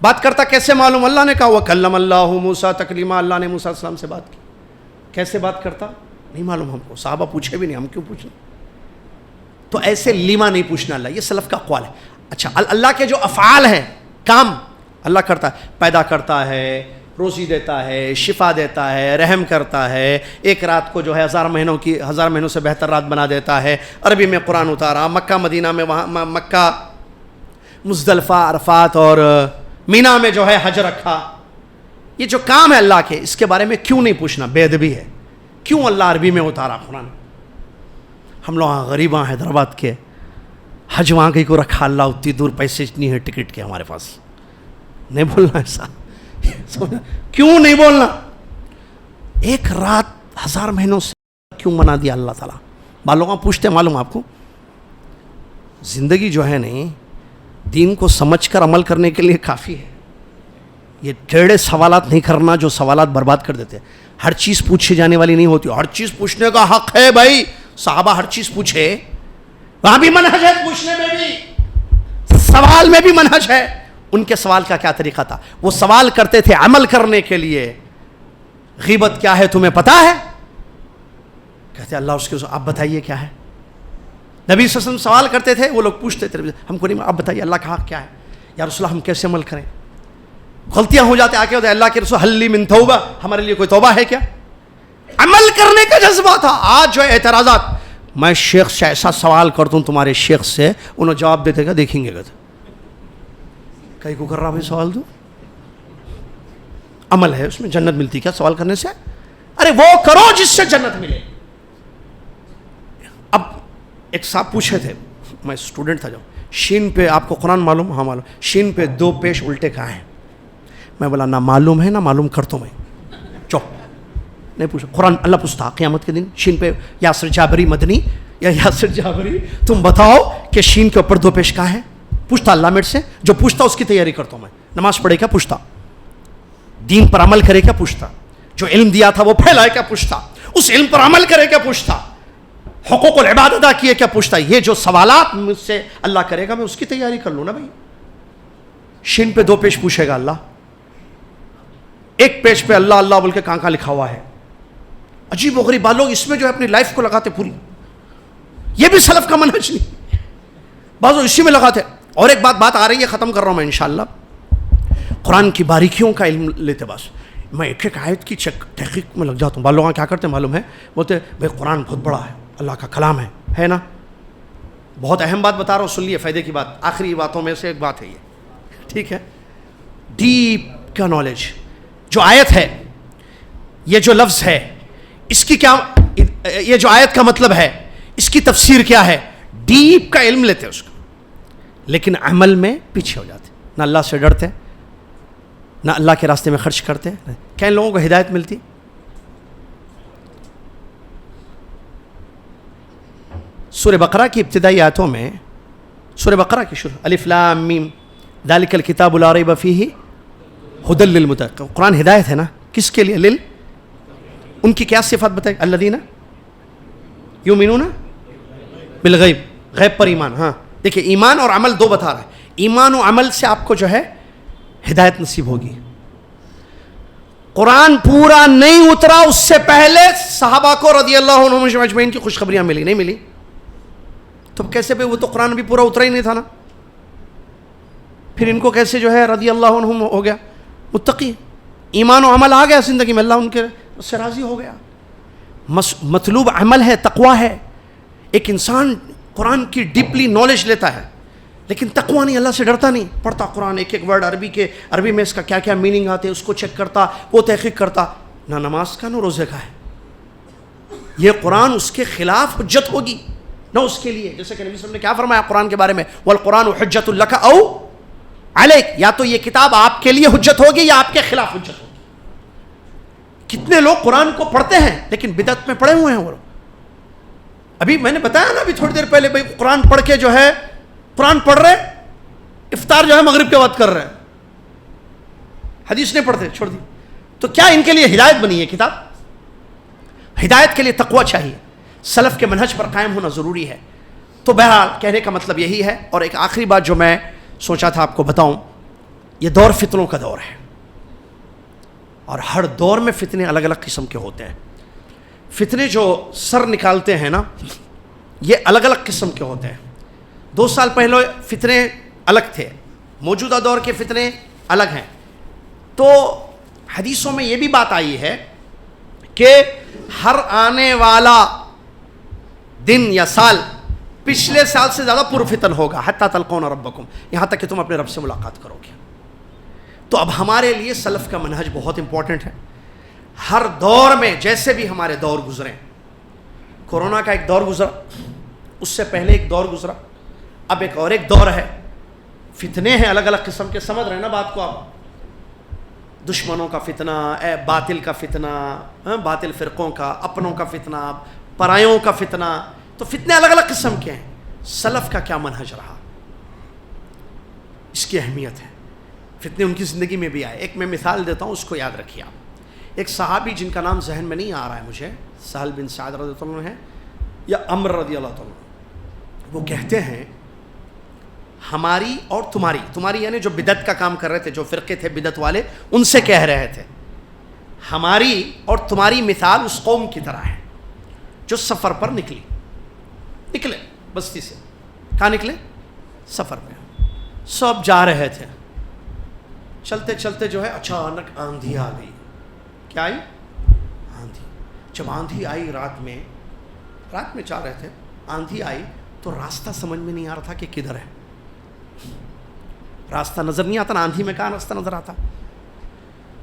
بات کرتا کیسے معلوم؟ اللہ نے کہا وَكَلَّمَ اللَّهُ موسیٰ تکلیما، اللہ نے موسیٰ علیہ السلام سے بات کی. کیسے بات کرتا نہیں معلوم ہم کو، صحابہ پوچھے بھی نہیں، ہم کیوں پوچھیں؟ تو ایسے لیما نہیں پوچھنا اللہ، یہ سلف کا اقوال ہے. اچھا اللہ کے جو افعال ہیں، کام اللہ کرتا ہے، پیدا کرتا ہے، روزی دیتا ہے، شفا دیتا ہے، رحم کرتا ہے، ایک رات کو جو ہے 1000 مہینوں سے بہتر رات بنا دیتا ہے. عربی میں قرآن اتارا، مکہ مدینہ میں، وہاں مکہ مزدلفہ عرفات اور مینا میں جو ہے حج رکھا. یہ جو کام ہے اللہ کے، اس کے بارے میں کیوں نہیں پوچھنا؟ بے ادبی ہے. کیوں اللہ عربی میں اتارا قرآن؟ ہم لوگ غریب ہیں حیدرآباد کے، حج وہاں کہیں کو رکھا اللہ، اتنی دور پیسے اتنی ہے ٹکٹ کے ہمارے پاس. نہیں بولنا ایسا. کیوں نہیں بولنا؟ ایک رات 1000 مہینوں سے کیوں بنا دیا اللہ تعالیٰ؟ بالوں پوچھتے معلوم آپ کو. زندگی جو ہے نہیں، دین کو سمجھ کر عمل کرنے کے لیے کافی ہے. یہ ٹیڑھے سوالات نہیں کرنا جو سوالات برباد کر دیتے. ہر چیز پوچھی جانے والی نہیں ہوتی. ہر چیز پوچھنے کا حق ہے بھائی. صحابہ ہر چیز پوچھے، وہاں بھی منہج ہے، پوچھنے میں بھی، سوال میں بھی منہج ہے. ان کے سوال کا کیا طریقہ تھا؟ وہ سوال کرتے تھے عمل کرنے کے لیے. غیبت کیا ہے تمہیں پتا ہے؟ کہتے اللہ اس کے آپ بتائیے کیا ہے. نبی صلی اللہ علیہ وسلم سوال کرتے تھے، وہ لوگ پوچھتے تھے ہم کو نہیں، آپ بتائیے اللہ کا حق کیا ہے. یا رسول اللہ ہم کیسے عمل کریں؟ غلطیاں ہو جاتے، آگے ہوتے اللہ کے رسول حل لی من توبہ، ہمارے لیے کوئی توبہ ہے کیا؟ عمل کرنے کا جذبہ تھا. آج جو ہے اعتراضات، میں شیخ سے ایسا سوال کرتا ہوں تمہارے شیخ سے، انہوں جواب دیتے گا دیکھیں گے. کہیں کو کر رہا بھائی سوال دو، عمل ہے اس میں جنت ملتی کیا سوال کرنے سے؟ ارے وہ کرو جس سے جنت ملے. اب ایک صاحب پوچھے تھے، میں اسٹوڈنٹ تھا، جو شین پہ آپ کو قرآن معلوم؟ ہاں معلوم. شین پہ 2 پیش الٹے کہاں ہیں؟ میں بولا نہ معلوم ہے نہ معلوم کرتا ہوں میں. چو نہیں پوچھا. قرآن اللہ پوچھتا قیامت کے دن شین پہ یاسر جابری مدنی یا یاسر جابری تم بتاؤ کہ شین کے اوپر 2 پیش کہاں ہے؟ پوچھتا اللہ میرے سے. جو پوچھتا اس کی تیاری کرتا ہوں میں. نماز پڑھے کیا؟ پوچھتا. دین پر عمل کرے کیا؟ پوچھتا. جو علم دیا تھا وہ پھیلائے کیا؟ پوچھتا. اس علم پر عمل کرے کیا؟ پوچھتا. حقوق العباد ادا کیے کیا؟ پوچھتا. یہ جو سوالات مجھ سے اللہ کرے گا میں اس کی تیاری کر لوں نا بھائی. شین پہ 2 پیش پوچھے گا اللہ، ایک پیج پہ اللہ اللہ بول کے کہاں لکھا ہوا ہے. عجیب و غریب لوگ اس میں جو ہے اپنی لائف کو لگاتے پوری. یہ بھی سلف کا منہج نہیں، بعض اسی میں لگاتے. اور ایک بات آ رہی ہے، ختم کر رہا ہوں میں انشاءاللہ. قرآن کی باریکیوں کا علم لیتے، بس میں ایک آیت کی تحقیق میں لگ جاتا ہوں. بعض لوگ کیا کرتے ہیں معلوم ہے؟ بولتے بھائی قرآن بہت بڑا ہے، اللہ کا کلام ہے نا. بہت اہم بات بتا رہا ہوں، سن لیے فائدے کی بات. آخری باتوں میں سے ایک بات ہے یہ، ٹھیک ہے؟ ڈیپ کا نالج. جو آیت ہے، یہ جو لفظ ہے، اس کی کیا، یہ جو آیت کا مطلب ہے، اس کی تفسیر کیا ہے، ڈیپ کا علم لیتے اس کو. لیکن عمل میں پیچھے ہو جاتے، نہ اللہ سے ڈرتے، نہ اللہ کے راستے میں خرچ کرتے. کئی لوگوں کو ہدایت ملتی. سورہ بقرہ کی ابتدائی آیتوں میں، سورہ بقرہ کی شروع الف لام میم ذالک الکتاب لا ریب فیہ ہدی للمتقین. قرآن ہدایت ہے نا، کس کے لیے؟ ان کی کیا صفات بتائے؟ الذین یؤمنون بالغیب، غیب پر ایمان. ہاں دیکھیں، ایمان اور عمل 2 بتا رہا ہے. ایمان و عمل سے آپ کو جو ہے ہدایت نصیب ہوگی. قرآن پورا نہیں اترا اس سے پہلے صحابہ کو رضی اللہ عنہم اجمعین کی خوشخبریاں ملی نہیں ملی؟ تو کیسے بھی، وہ تو قرآن بھی پورا اترا ہی نہیں تھا نا. پھر ان کو کیسے جو ہے رضی اللہ عنہم ہو گیا متقی؟ ایمان و عمل آ گیا زندگی میں، اللہ ان کے سے راضی ہو گیا. مطلوب عمل ہے، تقویٰ ہے. ایک انسان قرآن کی ڈیپلی نالج لیتا ہے لیکن تقویٰ نہیں، اللہ سے ڈرتا نہیں. پڑھتا قرآن، ایک ورڈ عربی میں اس کا کیا کیا میننگ آتے ہیں اس کو چیک کرتا، وہ تحقیق کرتا. نہ نماز کا نہ روزے کا ہے. یہ قرآن اس کے خلاف حجت ہوگی نہ اس کے لیے. جیسے کہ نبی صلی اللہ علیہ وسلم نے کیا فرمایا قرآن کے بارے میں، والقرآن حجت لک او علیک. یا تو یہ کتاب آپ کے لیے حجت ہوگی یا آپ کے خلاف حجت ہوگی. کتنے لوگ قرآن کو پڑھتے ہیں لیکن بدعت میں پڑے ہوئے ہیں. وہ ابھی میں نے بتایا نا ابھی تھوڑی دیر پہلے، بھائی قرآن پڑھ کے جو ہے قرآن پڑھ رہے، افطار جو ہے مغرب کے بعد کر رہے ہیں، حدیث نہیں پڑھتے، چھوڑ دی. تو کیا ان کے لیے ہدایت بنی ہے کتاب؟ ہدایت کے لیے تقویٰ چاہیے. سلف کے منہج پر قائم ہونا ضروری ہے. تو بہرحال کہنے کا مطلب یہی ہے. اور ایک آخری بات جو میں سوچا تھا آپ کو بتاؤں, یہ دور فتنوں کا دور ہے, اور ہر دور میں فتنے الگ الگ قسم کے ہوتے ہیں. فتنے جو سر نکالتے ہیں نا, یہ الگ الگ قسم کے ہوتے ہیں. 2 سال پہلے فتنے الگ تھے, موجودہ دور کے فتنے الگ ہیں. تو حدیثوں میں یہ بھی بات آئی ہے کہ ہر آنے والا دن یا سال پچھلے سال سے زیادہ پرفتن ہوگا, حتی تلقون ربکم, یہاں تک کہ تم اپنے رب سے ملاقات کرو گے. تو اب ہمارے لیے سلف کا منہج بہت امپورٹنٹ ہے. ہر دور میں جیسے بھی ہمارے دور گزرے, کورونا کا ایک دور گزرا, اس سے پہلے ایک دور گزرا, اب ایک اور ایک دور ہے. فتنے ہیں الگ الگ قسم کے, سمجھ رہے ہیں نا بات کو آپ؟ دشمنوں کا فتنہ, باطل کا فتنہ, باطل فرقوں کا, اپنوں کا فتنہ, پرایوں کا فتنہ. تو فتنے الگ الگ قسم کے ہیں. سلف کا کیا منہج رہا, اس کی اہمیت ہے. فتنے ان کی زندگی میں بھی آئے. ایک میں مثال دیتا ہوں, اس کو یاد رکھیے آپ. ایک صحابی جن کا نام ذہن میں نہیں آ رہا ہے مجھے, سہل بن سعد رضی اللہ عنہ ہے یا عمر رضی اللہ عنہ, وہ کہتے ہیں ہماری اور تمہاری یعنی جو بدعت کا کام کر رہے تھے, جو فرقے تھے بدعت والے, ان سے کہہ رہے تھے, ہماری اور تمہاری مثال اس قوم کی طرح ہے جو سفر پر نکلے بستی سے. کہاں نکلے؟ سفر پہ. سب جا رہے تھے, چلتے چلتے جو ہے اچانک آندھی آ گئی. کیا آئی؟ آندھی. جب آندھی آئی رات میں جا رہے تھے, آندھی آئی تو راستہ سمجھ میں نہیں آ رہا تھا کہ کدھر ہے. راستہ نظر نہیں آتا نا, آندھی میں کہاں راستہ نظر آتا.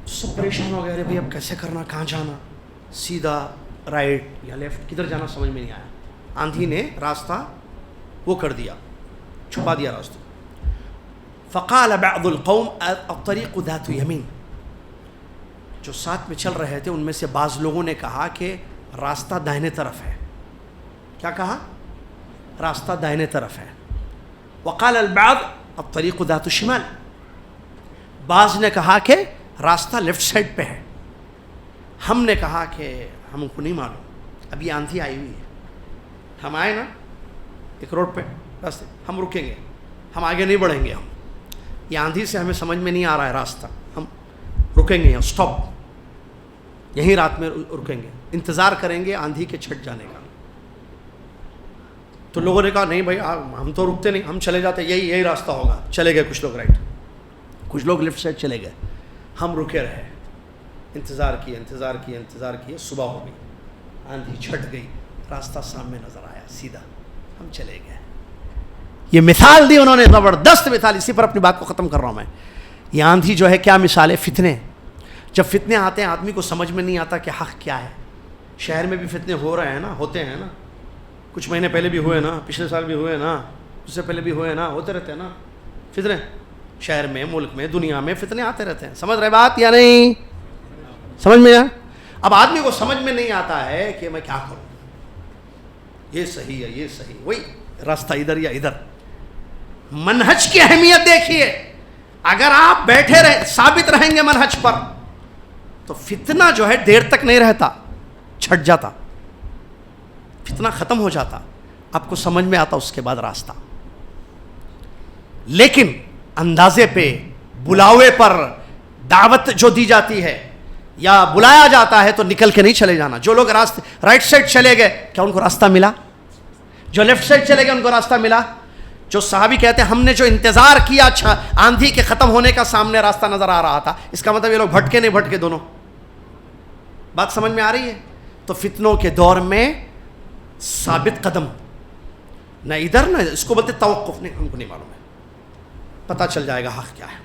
سب پریشان ہو گئے, ارے بھائی اب کیسے کرنا, کہاں جانا, سیدھا رائٹ یا لیفٹ, کدھر جانا سمجھ میں نہیں آیا. آندھی نے راستہ وہ کر دیا, چھپا دیا راستہ. فقال بعض القوم الطريق ذات يمين, جو ساتھ میں چل رہے تھے ان میں سے بعض لوگوں نے کہا کہ راستہ دائنے طرف ہے. کیا کہا؟ راستہ دائنے طرف ہے. وقال البعض الطريق ذات الشمال, بعض نے کہا کہ راستہ لیفٹ سائڈ پہ ہے. ہم نے کہا کہ ہم کو نہیں معلوم, ابھی آندھی آئی ہوئی ہے, ہم آئے نا ایک روڈ پہ راستے, ہم رکیں گے, ہم آگے نہیں بڑھیں گے. ہم یہ آندھی سے ہمیں سمجھ میں نہیں آ رہا ہے راستہ, ہم رکیں گے, اسٹاپ, یہیں رات میں رکیں گے, انتظار کریں گے آندھی کے چھٹ جانے کا. تو لوگوں نے کہا نہیں بھائی ہم تو رکتے نہیں, ہم چلے جاتے, یہی راستہ ہوگا. چلے گئے کچھ لوگ رائٹ, کچھ لوگ لیفٹ سائڈ چلے گئے. ہم رکے رہے, انتظار کیے, صبح ہو گئی, آندھی چھٹ گئی, راستہ سامنے نظر آیا, سیدھا ہم چلے گئے. یہ مثال دی انہوں نے, زبردست مثال. اسی پر اپنی بات کو ختم کر رہا ہوں میں. یہ آندھی جو ہے کیا مثال ہے؟ فتنے. جب فتنے آتے ہیں آدمی کو سمجھ میں نہیں آتا کہ حق کیا ہے. شہر میں بھی فتنے ہو رہے ہیں نا, ہوتے ہیں نا, کچھ مہینے پہلے بھی ہوئے نا, پچھلے سال بھی ہوئے نا, اس سے پہلے بھی ہوئے نا, ہوتے رہتے ہیں نا فتنے. شہر میں, ملک میں, دنیا میں فتنے آتے رہتے ہیں. سمجھ رہے بات یا نہیں؟ سمجھ میں آیا؟ اب آدمی کو سمجھ میں نہیں آتا ہے کہ میں کیا کروں, یہ صحیح ہے, یہ صحیح, وہی راستہ ادھر یا ادھر. منہج کی اہمیت دیکھیے. اگر آپ بیٹھے ثابت رہیں گے منہج پر, تو فتنہ جو ہے دیر تک نہیں رہتا, چھٹ جاتا, فتنہ ختم ہو جاتا, آپ کو سمجھ میں آتا اس کے بعد راستہ. لیکن اندازے پہ, بلاوے پر, دعوت جو دی جاتی ہے یا بلایا جاتا ہے تو نکل کے نہیں چلے جانا. جو لوگ راستے رائٹ سائڈ چلے گئے, کیا ان کو راستہ ملا؟ جو لیفٹ سائڈ چلے گئے ان کو راستہ ملا؟ جو صحابی کہتے ہیں ہم نے جو انتظار کیا اچھا آندھی کے ختم ہونے کا, سامنے راستہ نظر آ رہا تھا, اس کا مطلب یہ لوگ بھٹکے نہیں بھٹکے دونوں. بات سمجھ میں آ رہی ہے؟ تو فتنوں کے دور میں ثابت قدم, نہ ادھر نہ, اس کو بولتے توقف نہیں, ہم کو نہیں معلوم ہے, پتہ چل جائے گا حق کیا ہے.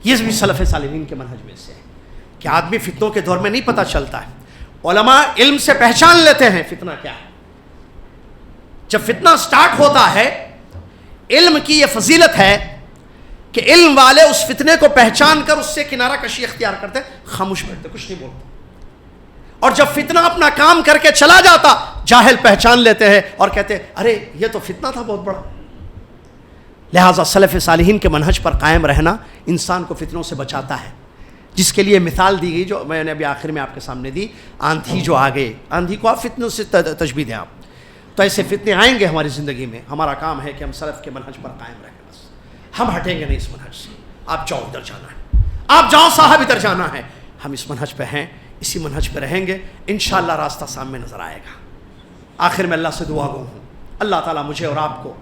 یہ بھی سلف صالحین کے منہج میں سے ہے کہ آدمی فتنوں کے دور میں نہیں پتہ چلتا ہے. علماء علم سے پہچان لیتے ہیں فتنہ کیا ہے. جب فتنہ سٹارٹ ہوتا ہے, علم کی یہ فضیلت ہے کہ علم والے اس فتنے کو پہچان کر اس سے کنارہ کشی اختیار کرتے, خاموش بیٹھتے, کچھ نہیں بولتے. اور جب فتنہ اپنا کام کر کے چلا جاتا, جاہل پہچان لیتے ہیں اور کہتے ارے یہ تو فتنہ تھا بہت بڑا. لہٰذا سلف صالحین کے منہج پر قائم رہنا انسان کو فتنوں سے بچاتا ہے, جس کے لیے مثال دی گئی جو میں نے ابھی آخر میں آپ کے سامنے دی. آندھی جو آ گئی, آندھی کو آپ فتنوں سے تشبیہ دیں آپ, تو ایسے فتنے آئیں گے ہماری زندگی میں. ہمارا کام ہے کہ ہم سلف کے منہج پر قائم رہیں. بس ہم ہٹیں گے نہیں اس منہج سے. آپ جاؤ ادھر جانا ہے, آپ جاؤ صاحب ادھر جانا ہے, ہم اس منہج پہ ہیں, اسی منہج پہ رہیں گے, انشاءاللہ راستہ سامنے نظر آئے گا. آخر میں اللہ سے دعا گو ہوں, اللہ تعالیٰ مجھے اور آپ کو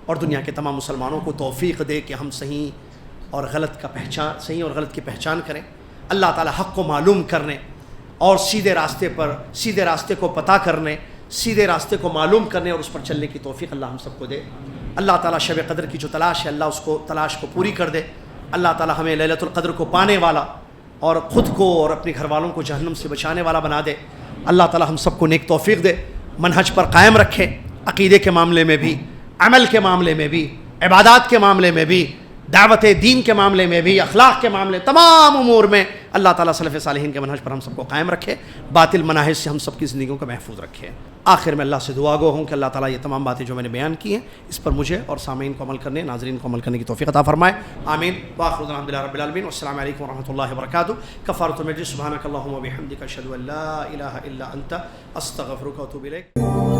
اور دنیا کے تمام مسلمانوں کو توفیق دے کہ ہم صحیح اور غلط کی پہچان کریں. اللہ تعالیٰ حق کو معلوم کرنے اور سیدھے راستے کو پتہ کرنے, سیدھے راستے کو معلوم کرنے اور اس پر چلنے کی توفیق اللہ ہم سب کو دے. اللہ تعالیٰ شب قدر کی جو تلاش ہے اللہ اس کو تلاش کو پوری کر دے. اللہ تعالیٰ ہمیں لیلۃ القدر کو پانے والا اور خود کو اور اپنے گھر والوں کو جہنم سے بچانے والا بنا دے. اللہ تعالیٰ ہم سب کو نیک توفیق دے, منہج پر قائم رکھے, عقیدے کے معاملے میں بھی, عمل کے معاملے میں بھی, عبادات کے معاملے میں بھی, دعوت دین کے معاملے میں بھی, اخلاق کے معاملے, تمام امور میں اللہ تعالیٰ سلف صالحین کے منہج پر ہم سب کو قائم رکھے, باطل مناہج سے ہم سب کی زندگیوں کو محفوظ رکھے. آخر میں اللہ سے دعا گو ہوں کہ اللہ تعالیٰ یہ تمام باتیں جو میں نے بیان کی ہیں اس پر مجھے اور سامعین کو عمل کرنے, ناظرین کو عمل کرنے کی توفیق عطا فرمائے. آمین. وآخر دعوانا الحمدللہ رب العالمین, والسلام علیکم ورحمۃ اللہ وبرکاتہ. کفارۃ المجلس سبحانک اللہم وبحمدک اشہد ان لا الہ الا انت استغفرک واتوب الیک.